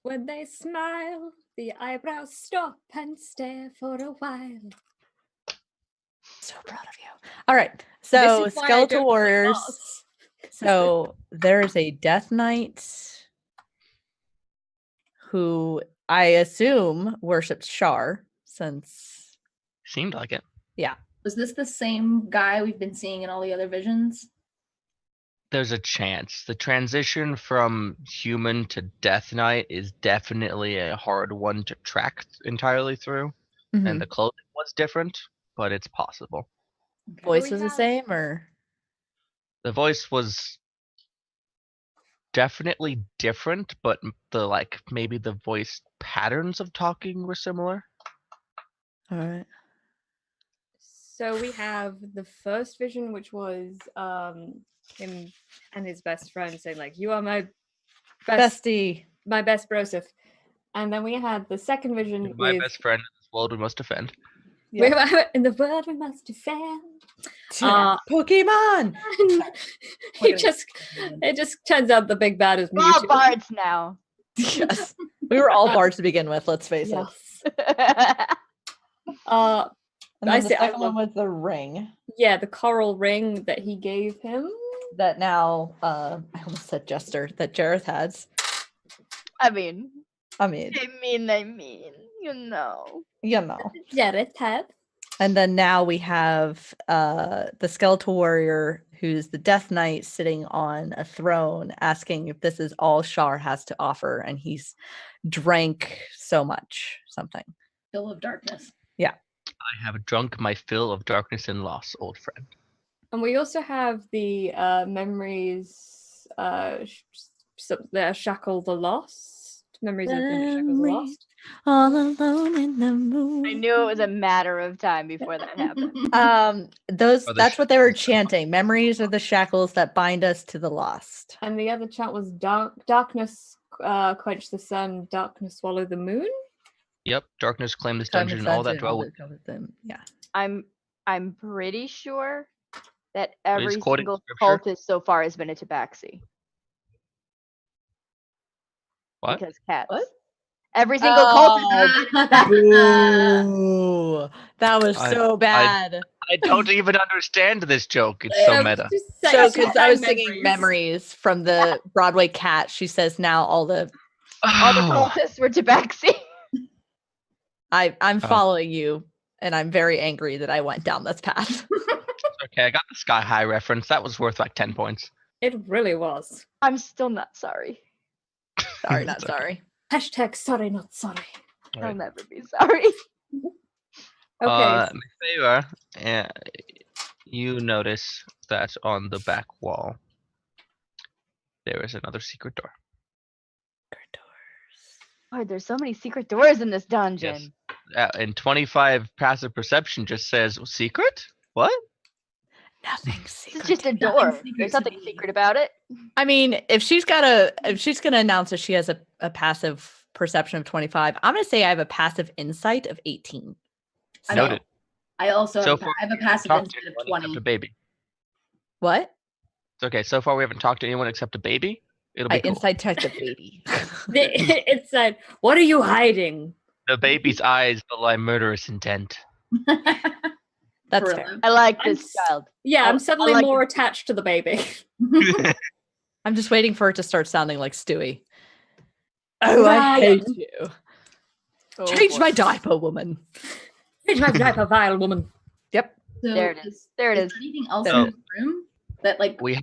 When they smile, the eyebrows stop and stare for a while. So proud of you. All right. So This is why I Skeletal don't play Warriors. boss. So there is a Death Knight who I assume worships Shar, since Seemed like it. Was this the same guy we've been seeing in all the other visions? There's a chance. The transition from human to Death Knight is definitely a hard one to track entirely through. And the clothing was different, but it's possible. voice we was the have- same, or The voice was definitely different, but maybe the voice patterns of talking were similar. all right. So we have the first vision, which was him and his best friend saying like, "You are my best Bestie. my best brosif." And then we had the second vision My with best friend in this world we must defend. we were in the world we must defend. Pokemon. It just turns out the big bad is We're all Mewtwo. bards now. Yes. We were all bards to begin with, let's face it. Yes. And I then the see, I second one love- was the ring Yeah, the coral ring that he gave him. that now I almost said Jester that Jareth has. I mean, I mean, you know. you know. Jared had. And then now we have the Skeletal Warrior, who's the Death Knight, sitting on a throne, asking if this is all Shar has to offer, and he's drank so much something. Fill of darkness. I have drunk my fill of darkness and loss, old friend. And we also have the memories, the Shackle the Lost. Memories of the Shackle the Lost. All alone in the moon. I knew it was a matter of time before that happened. Those Or the that's what they were shackles that bind. chanting. Memories are the shackles that bind us to the lost. And the other chant was darkness quench the sun, darkness swallow the moon. Yep, darkness claimed this Time dungeon and and all sunset that dwell with. that them. Yeah. I'm pretty sure that Please every quote single scripture. cultist so far has been a tabaxi. What? Because cats. What? Every single cultist. Ooh, that was I- so bad. I don't even understand this joke. It's so meta. So, because I was singing memories from the Broadway Cat, she says now all the All the Oh, cultists were tabaxi. I'm following you, and I'm very angry that I went down this path. Okay, I got the Sky High reference. That was worth like 10 points. It really was. I'm still not sorry. Sorry, not It's okay. sorry. Hashtag sorry, not sorry. All I'll right. never be sorry. Okay. Mefewa, you notice that on the back wall there is another secret door. Oh, there's so many secret doors in this dungeon. And 25 passive perception just says secret. What? Nothing It's secret. just a Nothing door. secret There's to nothing me. secret about it. I mean, if she's gonna announce that she has a passive perception of 25, I'm gonna say I have a passive insight of 18. I So- Noted. I also So have, far, I have a we haven't passive talked to insight of anyone 20. except a baby. What? It's okay. So far, we haven't talked to anyone except a baby. It'll be I cool. insight checked the baby. It said, "What are you hiding?" The baby's eyes belie murderous intent. That's For fair. real. I like I'm this s- child. Yeah, I I'm suddenly like more it. attached to the baby. I'm just waiting for it to start sounding like Stewie. Oh, I Ryan. hate you. Oh, Change boy. my diaper, woman. Change my diaper, vile woman. Yep. So There it is. There it is. Anything else So- in the room that like we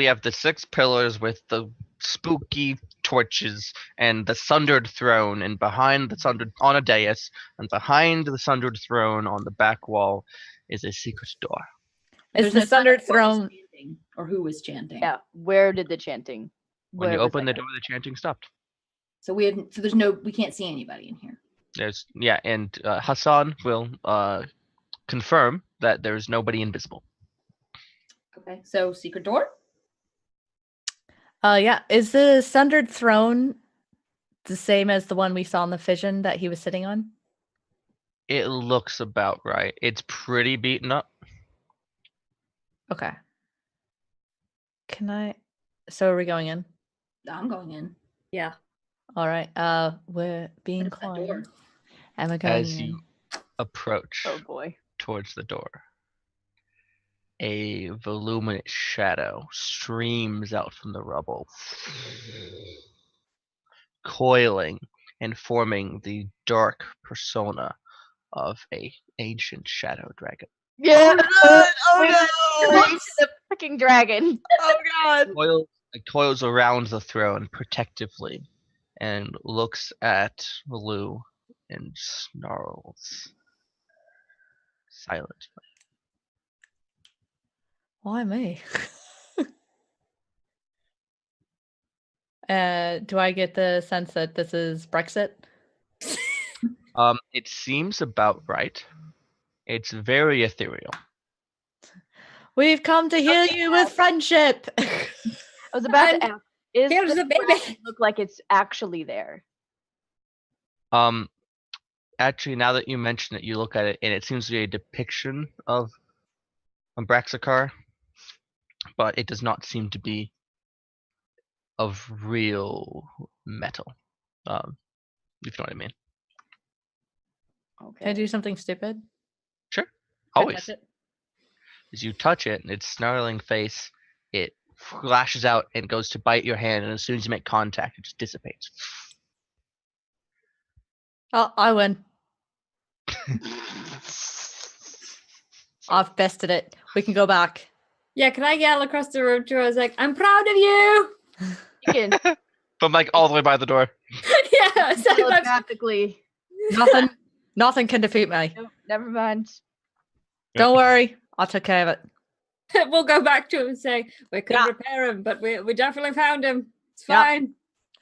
have the 6 pillars with the spooky torches and the sundered throne, and behind the sundered on a dais, and behind the sundered throne on the back wall is a secret door. It's there's the no sign of sundered what was throne. chanting or who was chanting? Yeah. Where did the chanting? When you where was open that the door, the chanting stopped. So we can't see anybody in here. And Hassan will confirm that there's nobody invisible. Okay. So secret door? Yeah. Is the sundered throne the same as the one we saw in the vision that he was sitting on? It looks about right. It's pretty beaten up. Okay. Can I? So are we going in? I'm going in. Yeah. All right. We're being What is that door? quiet. And we're going As in. you approach Oh boy. towards the door, a voluminous shadow streams out from the rubble, coiling and forming the dark persona of a ancient shadow dragon. Yeah. Oh Straight to the fucking dragon. Oh god! Coils around the throne protectively and looks at Lou and snarls silently. Why me? Do I get the sense that this is Brexit? It seems about right. It's very ethereal. We've come to heal you with friendship. I was about And to ask. Is here's the the baby. dragon look like it's actually there? Actually, now that you mention it, you look at it, and it seems to be a depiction of Braxikar, but it does not seem to be of real metal. If you know what I mean. Okay. Can I do something stupid? Sure. Can I Always. touch it? As you touch it, and its snarling face, it flashes out and goes to bite your hand, and as soon as you make contact, it just dissipates. Oh, I win. I've bested it. We can go back. Yeah, can I yell across the room to her? I was like, "I'm proud of you." You can But like all the way by the door. Yeah, so I'm- telepathically. Nothing can defeat me. Nope, never mind. Don't worry. I'll take care of it. we'll go back to him and say we couldn't Yeah. repair him, but we definitely found him. It's Yeah. fine.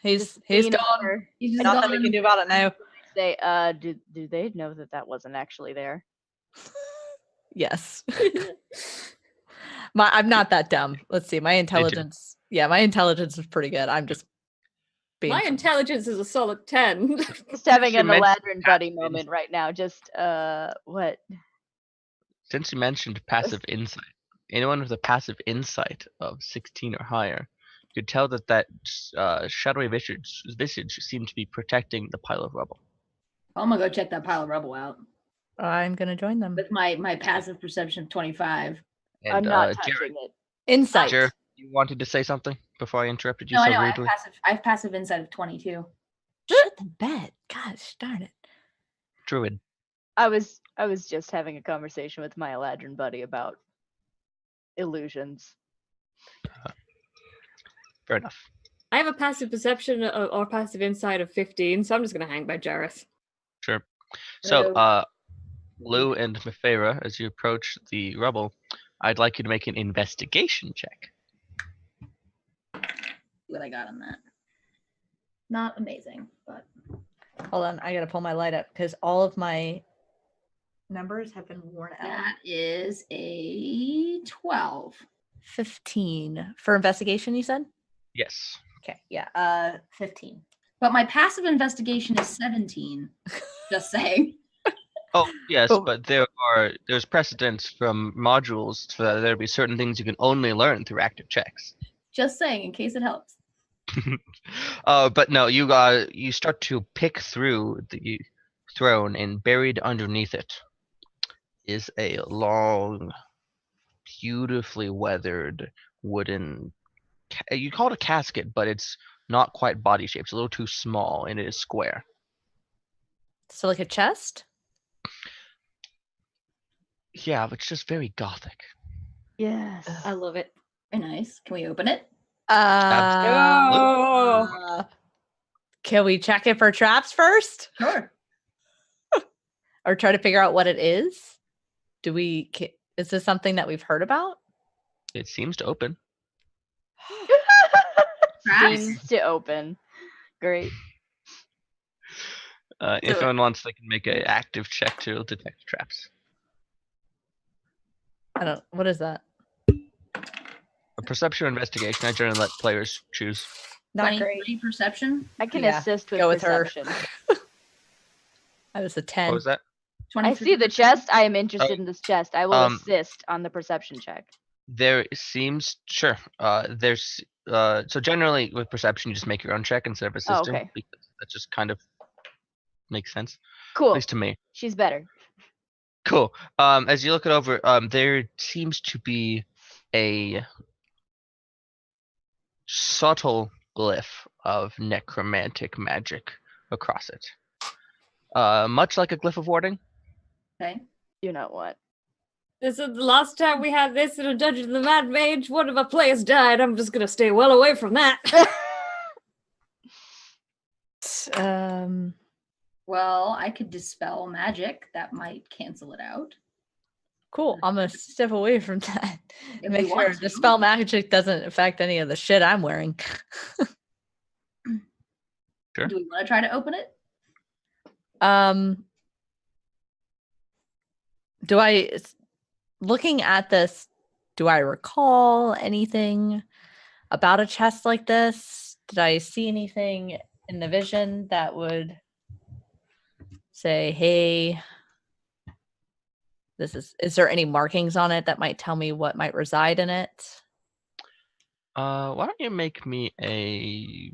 He's Lean gone. over, He's just Nothing we gone. can do about it now. Say, do they know that that wasn't actually there? Yes. I'm not that dumb. Let's see. My intelligence. Yeah, my intelligence is pretty good. I'm just being My funny. intelligence is a solid 10. Just having You an mentioned Eladrin buddy passive moment right now. Just what? Since you mentioned passive insight, anyone with a passive insight of 16 or higher could tell that shadowy visage seemed to be protecting the pile of rubble. I'm gonna go check that pile of rubble out I'm gonna join them. with my passive perception of 25. And I'm not Jared, touching it. Insight. Jared, you wanted to say something before I interrupted you No, I so know. I have rudely? passive insight of 22. Shut the bed. Gosh darn it. druid. I was just having a conversation with my Eladrin buddy about illusions. Fair enough. I have a passive perception or passive insight of 15, so I'm just going to hang by Jareth. Sure. So, Hello. Lou and Mefera, as you approach the rubble, I'd like you to make an investigation check. What I got on that. Not amazing, but Hold on, I gotta pull my light up because all of my numbers have been worn out. that is a 12. 15 for investigation, you said? Yes. Okay, yeah. 15. But my passive investigation is 17. Just saying. Oh, yes, Oh. but there's precedence from modules for there be certain things you can only learn through active checks. Just saying, in case it helps. But no, you start to pick through the throne, and buried underneath it is a long, beautifully weathered wooden. You call it a casket, but it's not quite body shaped. It's a little too small, and it is square. So like a chest? Yeah, but it's just very gothic. Yes. I love it. Very nice. Can we open it? Can we check it for traps first? Sure. Or try to figure out what it is? Is this something that we've heard about? It seems to open. Traps? Seems to open. Great. If anyone wants, they can make an active check to detect traps. What is that? A perception or investigation. I generally let players choose. Not 23 great. perception. I can Yeah, assist with go with her. perception. That was a What 10. was that? I 23 see the chest. I am interested in this chest. I will um, assist on the perception check. There seems sure. There's so generally with perception you just make your own check instead of assisting okay. because that just kind of makes sense. At Cool. least to me. She's better. Cool. As you look it over, there seems to be a subtle glyph of necromantic magic across it. Much like a glyph of warding. Okay. You know what? This is the last time we had this in a Dungeon of the Mad Mage. One of our players died. I'm just going to stay well away from that. Well, I could dispel magic. That might cancel it out. Cool. I'm gonna step away from that. If Make we sure want the to. spell magic doesn't affect any of the shit I'm wearing. Sure. Do we want to try to open it? Looking at this, do I recall anything about a chest like this? Did I see anything in the vision that would say, hey, is there any markings on it that might tell me what might reside in it? Why don't you make me a?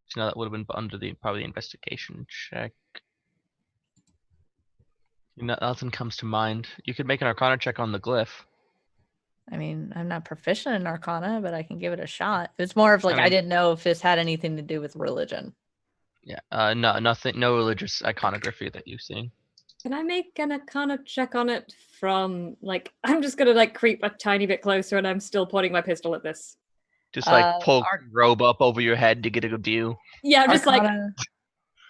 So that would have been under probably the investigation check. Nothing comes to mind. You could make an Arcana check on the glyph. I mean, I'm not proficient in Arcana, but I can give it a shot. It's more of like I mean- didn't know if this had anything to do with religion. Yeah. No, nothing. No religious iconography that you've seen. Can I make an Arcana check on it from, like, I'm just going to, like, creep a tiny bit closer and I'm still pointing my pistol at this. Just like pull Arc- your robe up over your head to get a good view. Yeah, I'm just like,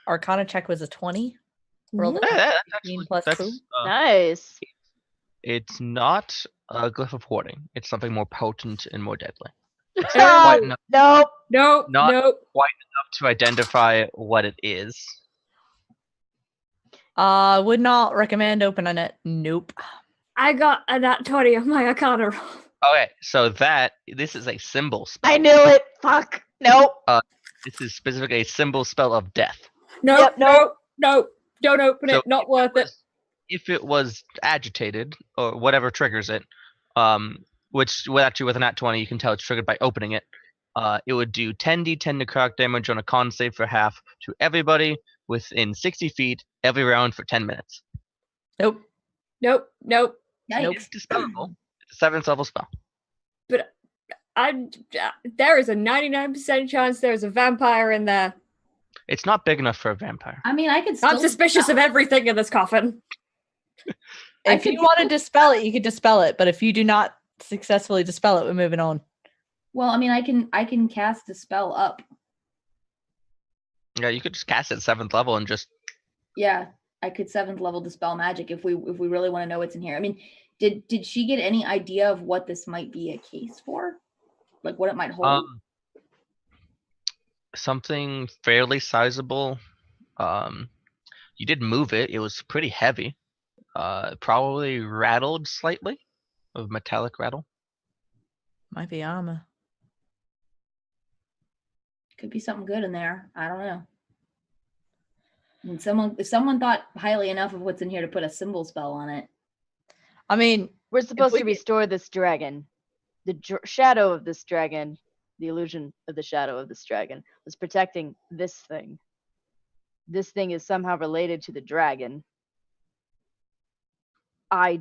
Arcana check was a 20. Rolled "What?" a Yeah, that's 15 actually plus that's, 2. Nice. It's not a glyph of hoarding. It's something more potent and more deadly. It's Oh. not quite enough Nope. Nope, Not- nope. to identify what it is. Would not recommend opening it. Nope. I got a nat 20 on my Arcana roll. Okay, so this is a symbol spell. I knew it. Fuck. Nope. This is specifically a symbol spell of death. Nope, Yep, nope, nope. Don't open So it. Not worth it. If it was agitated or whatever triggers it, which with a nat 20 you can tell it's triggered by opening it. It would do 10d10 necrotic damage on a con save for half to everybody within 60 feet every round for 10 minutes. Nope. Nope, nope. Yikes. It's dispellable. It's a 7th level spell. There is a 99% chance there's a vampire in there. It's not big enough for a vampire. I mean, I could still I'm suspicious of everything in this coffin. If you want to dispel it, you can dispel it. But if you do not successfully dispel it, we're moving on. Well, I mean, I can cast the spell up. Yeah, you could just cast it 7th level and just. Yeah, I could 7th level dispel magic if we really want to know what's in here. I mean, did she get any idea of what this might be a case for? Like what it might hold? Something fairly sizable. You did move it. It was pretty heavy. Probably rattled slightly, of metallic rattle. Might be armor. Could be something good in there. I don't know. And if someone thought highly enough of what's in here to put a symbol spell on it. I mean, We're supposed we to get- restore this dragon. The shadow of this dragon, the illusion of the shadow of this dragon, was protecting this thing. This thing is somehow related to the dragon. I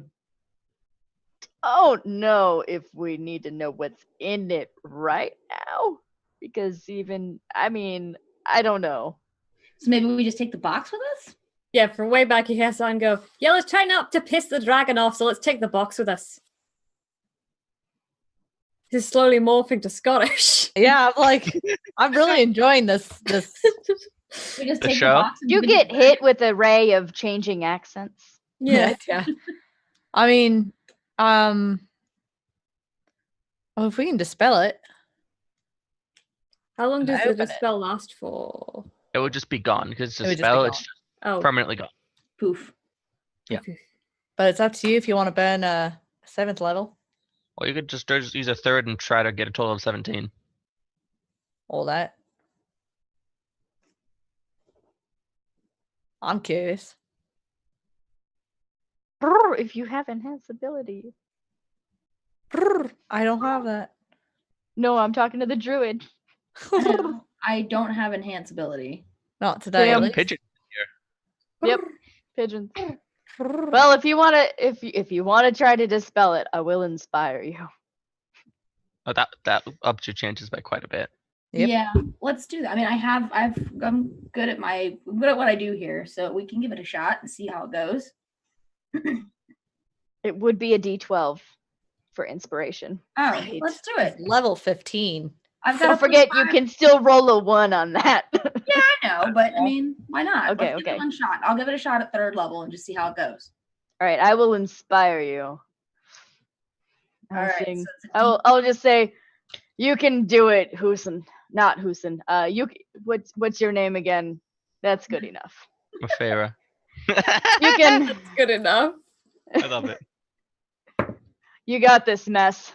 don't know if we need to know what's in it right now. Because I don't know. So maybe we just take the box with us? Yeah, from way back you hear someone go, yeah, let's try not to piss the dragon off, so let's take the box with us. This is slowly morphing to Scottish. yeah, I'm really enjoying this. We just The take show? the box and You give it to get the hit with a ray of changing accents. Yeah. yeah. I mean, well, if we can dispel it, How long Can I does the open it? dispel last for? It would just be gone because it's It a would just be spell. gone. It's just Oh, permanently gone. poof. Yeah. but it's up to you if you want to burn a 7th level. Or you could just use a 3rd and try to get a total of 17. All that. I'm curious. Brr, if you have enhanced ability. I don't have that. No, I'm talking to the druid. I don't have enhance ability. Not today. at Damn. least. Pigeon. Yep, pigeons. Well, if you want to try to dispel it, I will inspire you. Oh, that ups your chances by quite a bit. Yep. Yeah, let's do that. I mean, I'm good at what I do here, so we can give it a shot and see how it goes. It would be a D12 for inspiration. All Right. right, let's do it. It's level 15. I've got Don't forget, you can still roll a 1 on that. Yeah, I know, but I mean, why not? Okay, Let's give it okay. one shot. I'll give it a shot at 3rd level and just see how it goes. All right, I will inspire you. All right, Saying- so it's a I'll just say, you can do it, Husin. Not Husin. What's your name again? That's good enough. Mafera. You can. that's good enough. I love it. You got this, mess.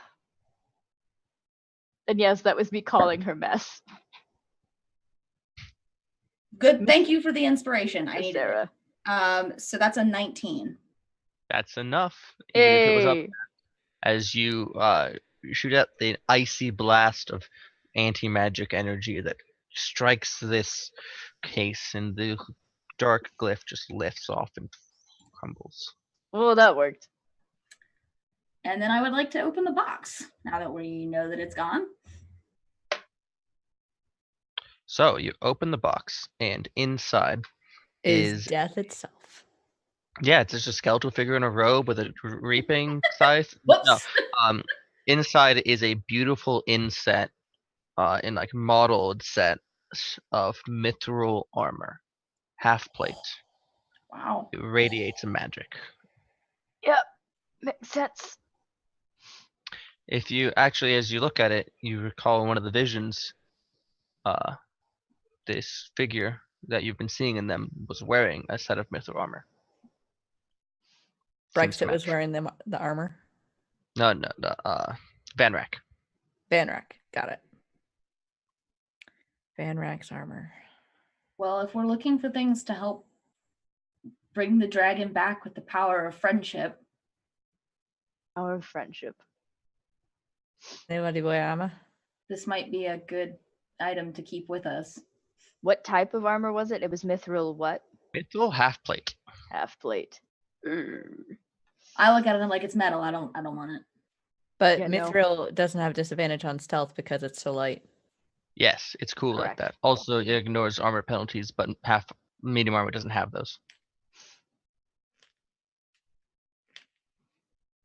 And yes, that was me calling her mess. Good. Thank you for the inspiration. I needed it. Sarah. So that's a 19. That's enough. Even if it was up Hey. as you shoot out the icy blast of anti-magic energy that strikes this case, and the dark glyph just lifts off and crumbles. Well, that worked. And then I would like to open the box now that we know that it's gone. So you open the box, and inside Is death itself. yeah, it's just a skeletal figure in a robe with a reaping scythe. Whoops. No, inside is a beautiful inset, in modeled set of mithril armor, half plate. Wow. It radiates a magic. Yep. Makes sense. If you actually, as you look at it, you recall in one of the visions, this figure that you've been seeing in them was wearing a set of mithril armor. Seems to Brexit was match. wearing the armor. No, Vanrak. Vanrak. Got it. Vanrak's armor. Well, if we're looking for things to help bring the dragon back with the power of friendship, Our friendship. Anybody wear armor? this might be a good item to keep with us. What type of armor was it? It was mithril what? Mithril half plate. Half plate. I look at it and I'm like, it's metal. I don't want it. But Yeah, no. mithril doesn't have disadvantage on stealth because it's so light. Yes, it's cool like Correct. that. Also, it ignores armor penalties, but half medium armor doesn't have those.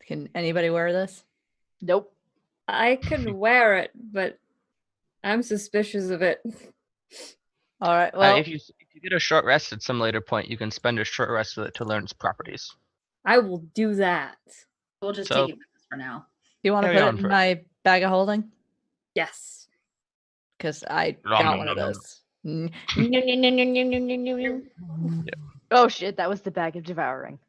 Can anybody wear this? Nope. I could wear it, but I'm suspicious of it. All right. Well, If you get a short rest at some later point, you can spend a short rest with it to learn its properties. I will do that. We'll just So- take it with us for now. do you want to carry put on it in for- my bag of holding? Yes. Because I Nom, got nom, one of nom, nom, those. Mm. Oh shit, that was the bag of devouring.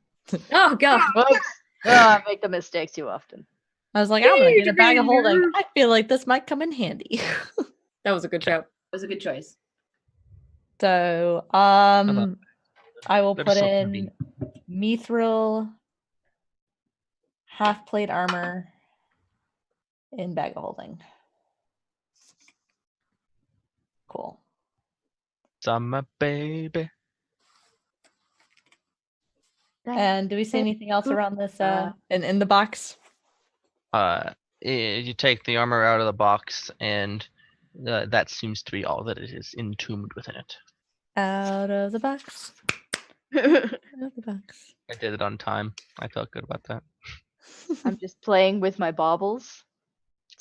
Oh god. Whoops. Oh, I make the mistake too often. I was like, I'm gonna get a bag of holding. I feel like this might come in handy. That was a good joke. It was a good choice. So, about I will There's put something in mithril half plate armor in bag of holding. Cool. Summer baby. And do we see anything else around this in the box? You take the armor out of the box, and that seems to be all that it is entombed within it. Out of the box. Out of the box. I did it on time. I felt good about that. I'm just playing with my baubles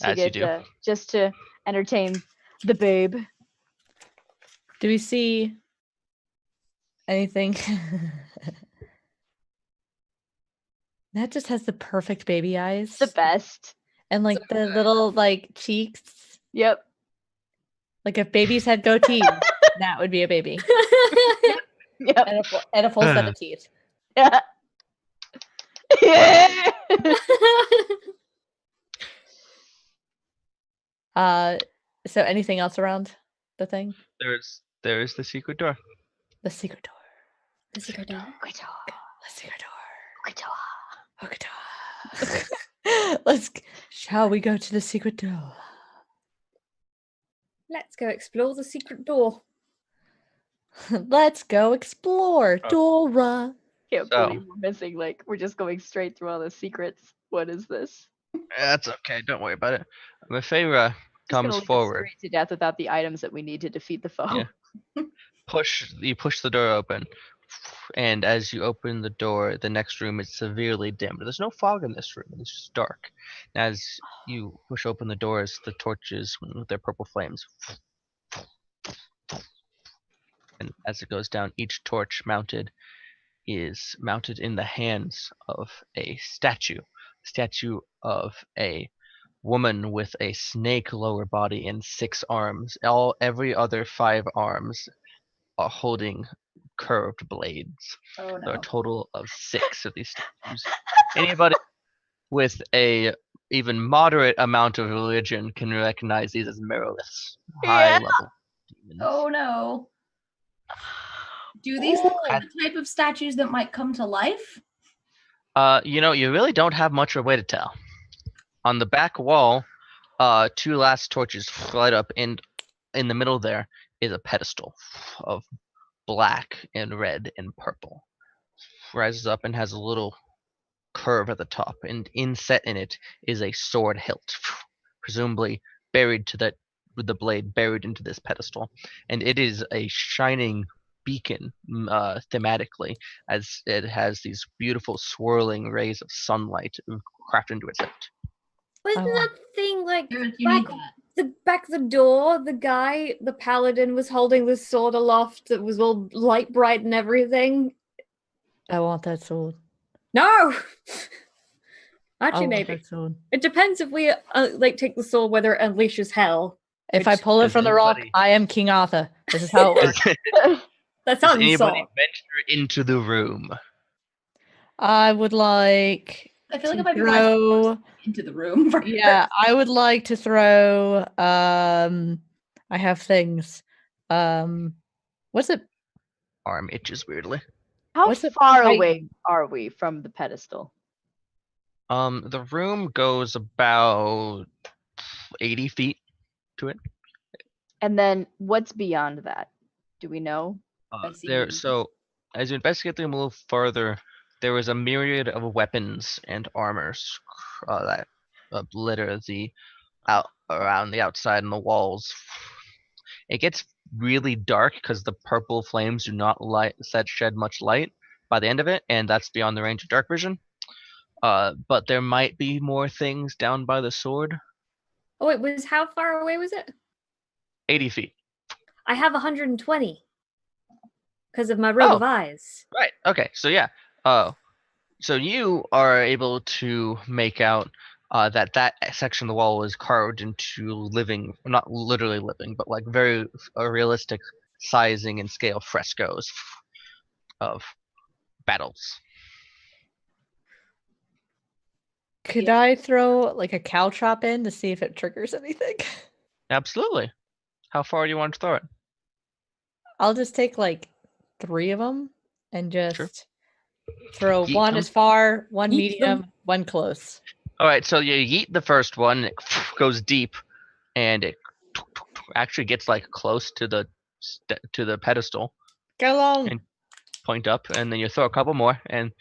to As you get do. just to entertain the babe. Do we see anything? That just has the perfect baby eyes. The best. And like the little like cheeks. Yep. Like if babies had goatees, that would be a baby. Yep. And a full set of teeth. Yeah. Yeah. So anything else around the thing? There is the secret door. The secret door. The secret door. The secret door. Great door. Secret door. Shall we go to the secret door? Let's go explore the secret door. Let's go explore, Dora. Can't So- believe we're missing. Like we're just going straight through all the secrets. What is this? That's okay. Don't worry about it. Mefera Just gonna comes leave us forward. straight to death without the items that we need to defeat the foe. Yeah. You push the door open, and as you open the door, the next room is severely dimmed. There's no fog in this room. It's just dark. And as you push open the doors, the torches with their purple flames. And as it goes down, each torch is mounted in the hands of a statue of a woman with a snake lower body and 6 arms. Every other 5 arms are holding curved blades. Oh There are no. a total of 6 of these statues. Anybody with a even moderate amount of religion can recognize these as Meriliths, high level demons. Oh no. Do these look like the type of statues that might come to life? You really don't have much of a way to tell. On the back wall, 2 last torches light up, and in the middle there is a pedestal of black and red and purple. Rises up and has a little curve at the top, and inset in it is a sword hilt, presumably buried with the blade buried into this pedestal, and it is a shining beacon thematically, as it has these beautiful swirling rays of sunlight crafted into its hilt. Wasn't Oh. that thing like You need back, that. back the door? The guy, the paladin, was holding this sword aloft that was all light bright and everything. I want that sword. No. I Actually, want maybe that sword. it depends if we take the sword, whether it unleashes hell. If I Which- pull it Does from the rock, anybody- I am King Arthur. This is how it works. That Does sounds anybody so. venture into the room? I would like I feel like to it might be wise to throw. force into the room first. Yeah, I would like to throw. I have things. What's it? Arm itches weirdly. How What's it far height? away are we from the pedestal? The room goes about 80 feet to it. And then what's beyond that? Do we know? I see. So as you investigate them a little further, there is a myriad of weapons and armors that litter the out around the outside and the walls. It gets really dark because the purple flames do not shed much light by the end of it, and that's beyond the range of dark vision. But there might be more things down by the sword. Oh, it was how far away was it? 80 feet. I have 120 because of my robe of eyes. Right. Okay. So yeah. So you are able to make out that section of the wall was carved into living, not literally living, but like very realistic sizing and scale frescoes of battles. Could I throw like a caltrop in to see if it triggers anything? Absolutely. How far do you want to throw it? I'll just take like 3 of them and just throw Yeet one them. as far, one Yeet medium, them. one close. All right. So you yeet the first one, it goes deep, and it actually gets like close to the pedestal. Go long. And point up, and then you throw a couple more, and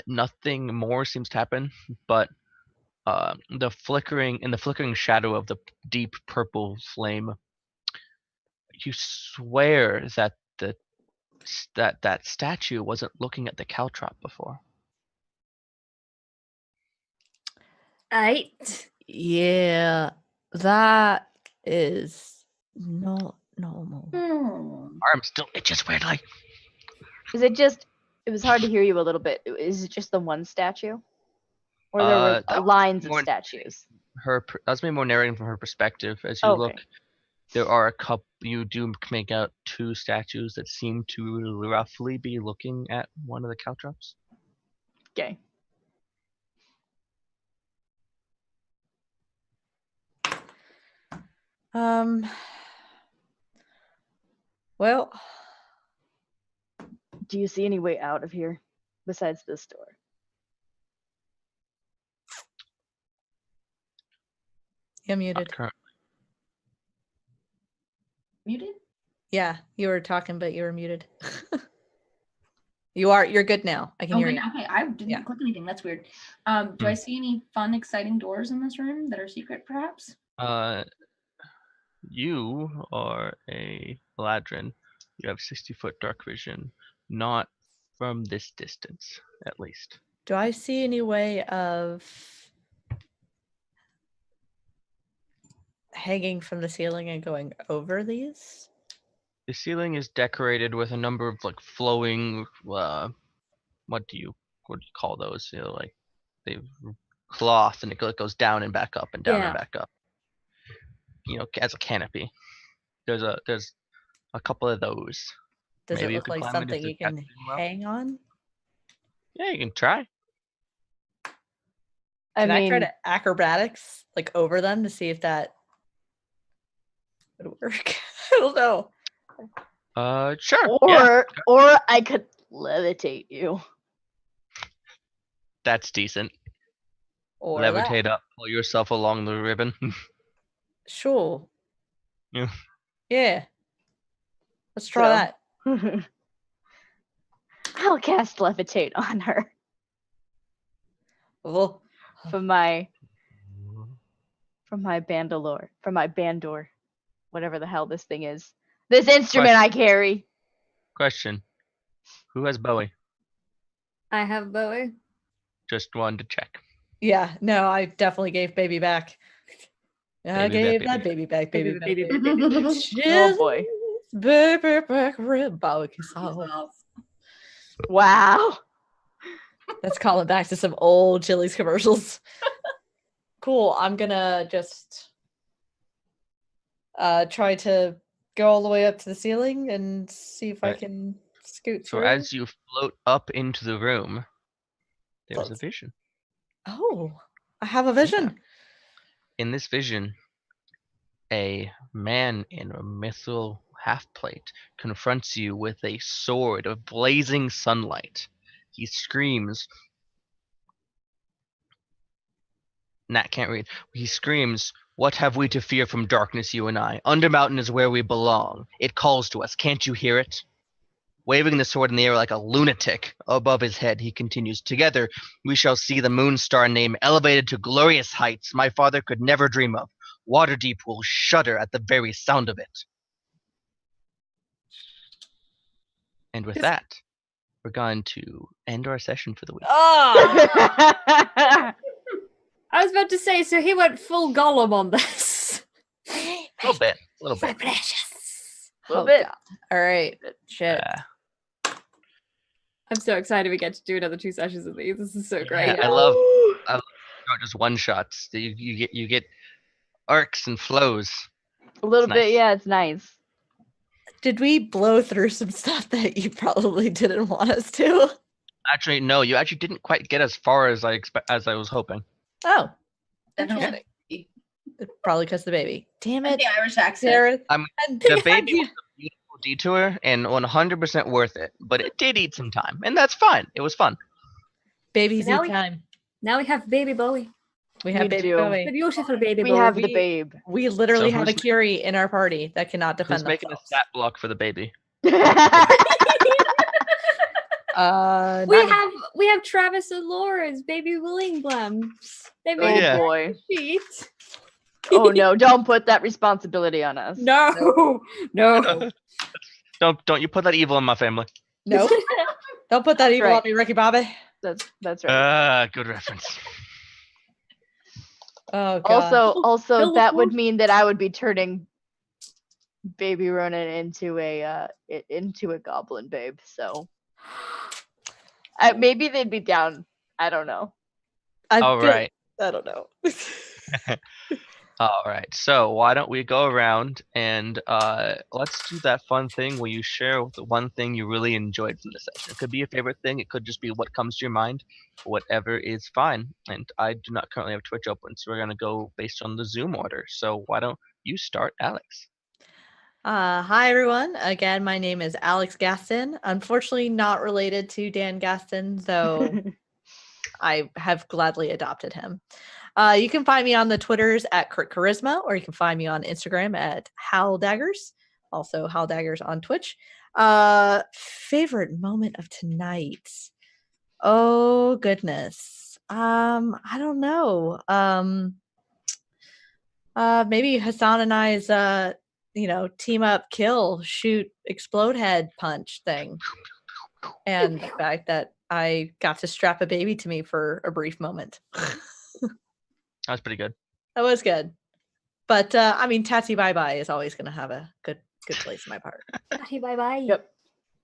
nothing more seems to happen, but the flickering shadow of the deep purple flame, you swear that that statue wasn't looking at the caltrop before. 8. Yeah, that is not normal. Arm still itches weirdly. Is it just? It was hard to hear you a little bit. Is it just the one statue, or there were That was lines of more- statues? That's me more narrating from her perspective. As you Okay. look, there are a couple. You do make out 2 statues that seem to roughly be looking at one of the caltrops. Okay. Well, Do you see any way out of here besides this door? you're Not muted. currently. Muted? Yeah, you were talking, but you were muted. You're good now. I can Oh, hear good. you. Okay, I didn't Yeah. click anything. That's weird. Do I see any fun, exciting doors in this room that are secret, perhaps? You are a Ladrin. You have 60-foot dark vision, not from this distance, at least. Do I see any way of hanging from the ceiling and going over these? The ceiling is decorated with a number of like flowing. What do you call those? You know, like they cloth, and it goes down and back up and down Yeah. and back up. You know, as a canopy. There's a couple of those. Does Maybe it you look could like climb it if something the you can cat's doing well. hang on? Yeah, you can try. Can I try mean, to acrobatics like over them to see if that would work? I don't know. Sure. Yeah, or I could levitate you. that's decent. Or Levitate that. up, pull yourself along the ribbon. Sure. Yeah. Yeah. Let's try So- that. I'll cast levitate on her Oh, from my bandolore, from my bandor, whatever the hell this thing is. This instrument I carry. Question: who has Bowie? I have Bowie. Just wanted to check. yeah. No, I definitely gave baby back. I Baby back, gave that baby baby back, baby back. Baby, baby baby, back. Oh boy. Baby back, rib barbecue sauce. Wow. That's calling back to some old Chili's commercials. Cool. I'm gonna just try to go all the way up to the ceiling and see if I Right. can scoot So through. as you float up into the room, there's a Floats. vision. Oh, I have a vision. In this vision, a man in a mithril half-plate confronts you with a sword of blazing sunlight. He screams. Nat can't read. He screams, "What have we to fear from darkness, you and I? Undermountain is where we belong. It calls to us. Can't you hear it?" Waving the sword in the air like a lunatic above his head, he continues, "Together we shall see the moon star name elevated to glorious heights my father could never dream of. Waterdeep will shudder at the very sound of it. And with that, we're going to end our session for the week. Oh, I was about to say, so he went full Gollum on this. A little bit. Precious. Little bit. God. All right. Shit. I'm so excited we get to do another 2 sessions of these. This is so great. I love not just one shots. You get arcs and flows. A little It's bit, nice. yeah, it's nice. Did we blow through some stuff that you probably didn't want us to? Actually, no, you actually didn't quite get as far as I was hoping. Oh, Definitely. interesting. It's probably because the baby. Damn And it, the Irish accent. Sarah. I'm- And The baby was a beautiful detour and 100% worth it, but it did eat some time, and that's fine. It was fun. Babies Now eat we- time. Now we have baby Bowie. We have We baby do. The Bowie. beautiful baby We Bowie. have the we- babe. We literally So have a who's- Curie in our party that cannot defend Who's making a themselves. stat block for the baby? We have Travis and Laura's baby willing blams. They Oh, made yeah. a boy. sheet. Oh no, don't put that responsibility on us. No, no. Don't you put that evil in my family. Nope. Don't put that evil right. on me, Ricky Bobby. That's right. Good reference. Oh god. Also Philip that would Wolf. mean that I would be turning baby Ronan into a goblin babe. So maybe they'd be down. I don't know. All right. I don't know. All right. So why don't we go around and let's do that fun thing where you share the one thing you really enjoyed from the session. It could be a favorite thing. It could just be what comes to your mind. Whatever is fine. And I do not currently have Twitch open, so we're gonna go based on the Zoom order. So why don't you start, Alex? Hi everyone. Again, my name is Alex Gaston. Unfortunately, not related to Dan Gaston, though I have gladly adopted him. You can find me on the Twitters at Kurt Charisma, or you can find me on Instagram at Howldaggers. Also, Howldaggers on Twitch. Favorite moment of tonight? Oh goodness. I don't know. Maybe Hassan and I's team up, kill, shoot, explode head punch thing. And the fact that I got to strap a baby to me for a brief moment. That was pretty good. That was good. But Tatty Bye Bye is always gonna have a good place in my heart. Tatty bye bye. Yep.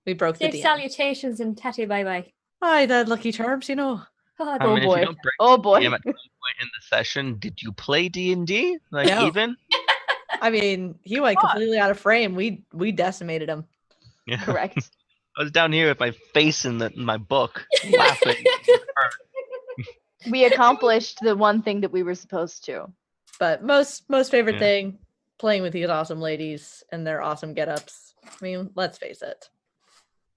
We broke the Safe DM. salutations and tatty bye bye. Hi, the lucky charms, God. I Oh mean, if boy. you don't break Oh the boy. DM at some point in the session, did you play D&D? Like No. even? I mean, he went completely out of frame. We decimated him. Yeah. Correct. I was down here with my face in my book, laughing. We accomplished the one thing that we were supposed to. But most favorite Yeah. thing, playing with these awesome ladies and their awesome get-ups. I mean, let's face it.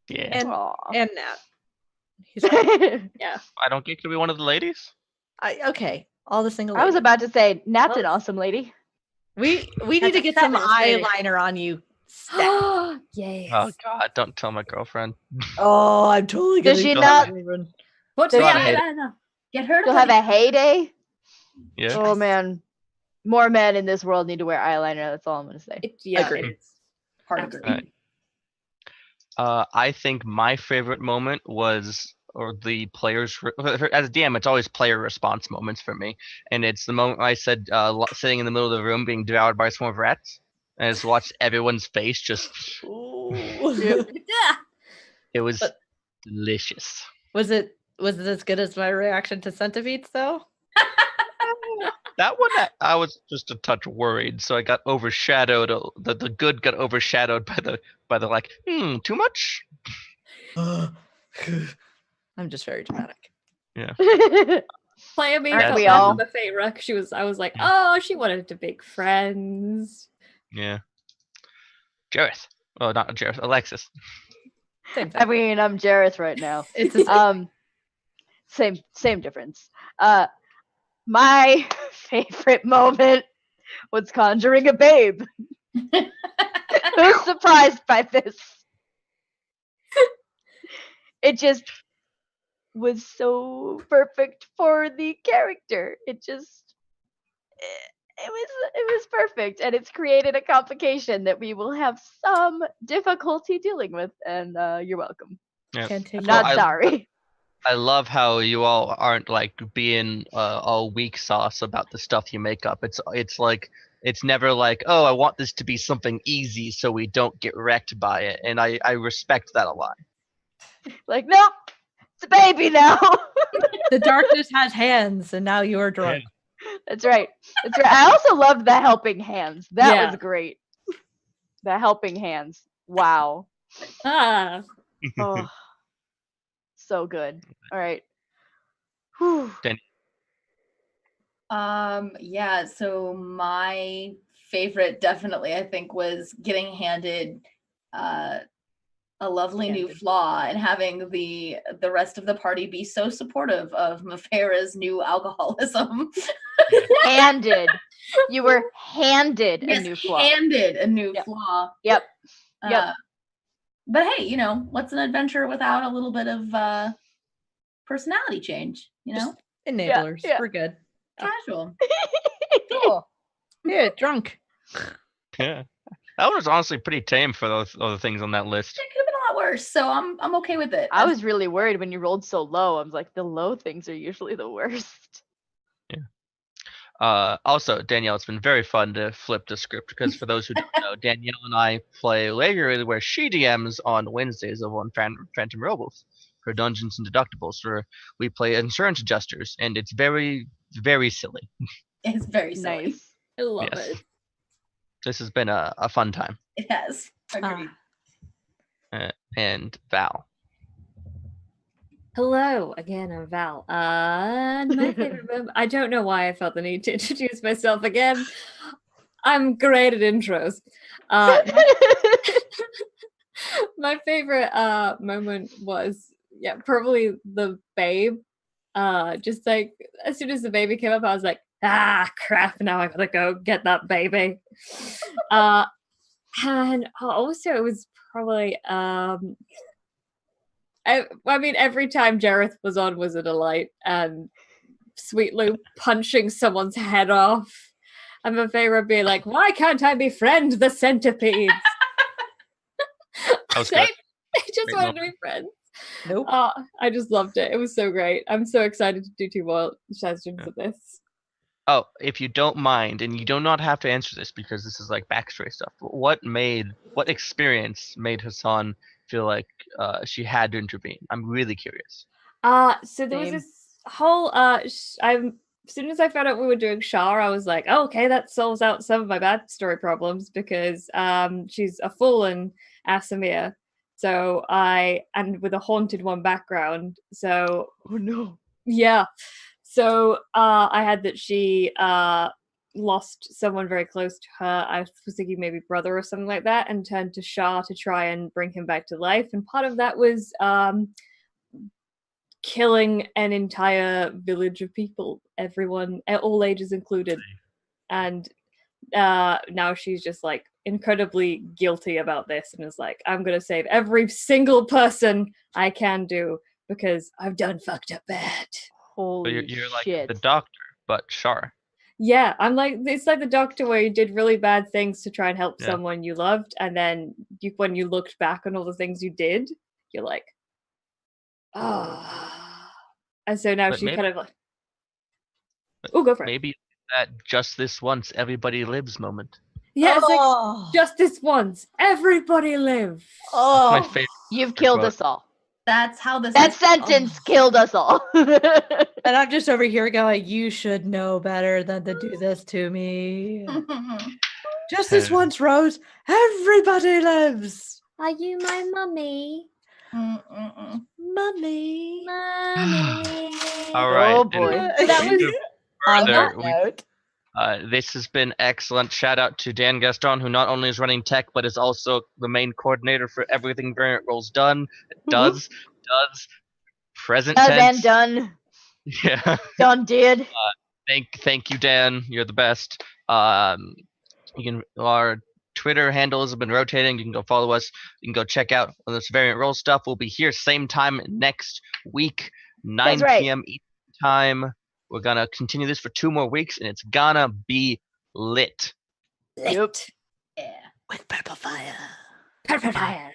Yeah. And Aw. and Nat. He's fine. I don't get to be one of the ladies. Okay. All the single I was ladies. about to say, Nat's an awesome lady. We need That's to a get some fabulous lady. eyeliner on you. Steph. Yes. Oh God! Don't tell my girlfriend. Oh, I'm totally Does gonna she go not- everyone. What Does do she- I know? Get her to She'll put have a heyday. Yeah. Oh man. More men in this world need to wear eyeliner. That's all I'm gonna say. Agreed. It's hard absolutely. agree. I think my favorite moment was, or the players, as a DM, it's always player response moments for me. And it's the moment I said, sitting in the middle of the room being devoured by a swarm of rats. And I just watched everyone's face just, Ooh. Yeah. it was But- delicious. Was it as good as my reaction to centipedes though? That one, I was just a touch worried, so I got overshadowed. The good got overshadowed by the like, too much. I'm just very dramatic. Player me Aren't felt we bad all? for the Fate Ruck. I was like, oh, she wanted to make friends. Yeah. Jareth. Oh, not Jareth. Alexis. Same thing. I mean, I'm Jareth right now. It's the same. Same difference. My favorite moment was conjuring a babe. Who's surprised by this? It just was so perfect for the character. It just was perfect, and it's created a complication that we will have some difficulty dealing with. And you're welcome. Yeah. Can't take I'm it. not I- sorry. I love how you all aren't like being all weak sauce about the stuff you make up. It's like it's never like, oh, I want this to be something easy so we don't get wrecked by it, and I respect that a lot. Like, nope, it's a baby now. The darkness has hands, and now you're drunk. That's right. That's right. I also loved the helping hands. That Yeah. was great. The helping hands. Wow. Ah, Oh, so good. All right. Whew. Yeah, so my favorite definitely I think was getting handed a lovely new Handed. flaw and having the rest of the party be so supportive of Mafera's new alcoholism. Handed. You were handed a Yes, new flaw. handed a new Yep. flaw. Yep. Yep. But hey, what's an adventure without a little bit of personality change, Just enablers. yeah. We're good. Casual. Cool. Yeah, drunk. Yeah, that was honestly pretty tame for those other things on that list. It could have been a lot worse, so I'm okay with it. I was really worried when you rolled so low. I was like, the low things are usually the worst. Also, Danielle, it's been very fun to flip the script because for those who don't know, Danielle and I play regularly where she DMs on Wednesdays over on Phantom Robles for Dungeons and Deductibles, where we play insurance adjusters, and it's very, very silly. It's very silly. Nice. I love Yes. it. This has been a fun time. It has. Agreed. And Val. Hello again, I'm Val. And my favorite moment, I don't know why I felt the need to introduce myself again. I'm great at intros. My favorite moment was probably the babe. Just like as soon as the baby came up, I was like, ah crap, now I gotta go get that baby. And also it was probably I mean, every time Jareth was on was a delight, and Sweet Lou punching someone's head off. And my favorite being like, why can't I befriend the centipedes? That was They good. just Great wanted to moment. be friends. Nope. I just loved it. It was so great. I'm so excited to do 2 more sessions of this. Oh, if you don't mind, and you do not have to answer this because this is like backstory stuff, but what experience made Hassan feel like she had to intervene? I'm really curious. So there was Same. this whole as soon as I found out we were doing Shar, I was like, oh, okay, that solves out some of my backstory problems because she's a fallen Asamir. So and with a haunted one background. So Oh no. yeah. So I had that she lost someone very close to her. I was thinking maybe brother or something like that, and turned to Shah to try and bring him back to life. And part of that was killing an entire village of people, everyone, all ages included. And now she's just like incredibly guilty about this and is like, I'm gonna save every single person I can do because I've done fucked up bad. So Holy you're like shit. the doctor, but Shar. Yeah, I'm like, it's like the doctor where you did really bad things to try and help Yeah. someone you loved, and then when you looked back on all the things you did, you're like, ah. And so now But she maybe- kind of like, but oh, go for it. Maybe that just this once everybody lives moment. Yeah, it's like Oh. just this once, everybody live. Oh. My favorite. You've killed quote. us all. That's how this That is- sentence killed us all. And I'm just over here going, you should know better than to do this to me. Just this once, Rose. Everybody lives. Are you my mummy? Mm-mm-mm. Mummy. Mummy. All right. Oh and boy. That was On further, that we- note. This has been excellent. Shout out to Dan Gaston, who not only is running tech, but is also the main coordinator for everything Variant Rolls does, present Done tense. and done. Yeah. Done did. Thank you, Dan. You're the best. Our Twitter handles have been rotating. You can go follow us. You can go check out this Variant Roll stuff. We'll be here same time next week, 9 That's right. p.m. Eastern time. We're gonna continue this for 2 more weeks, and it's gonna be lit. Yep. Yeah. With purple fire. Purple fire.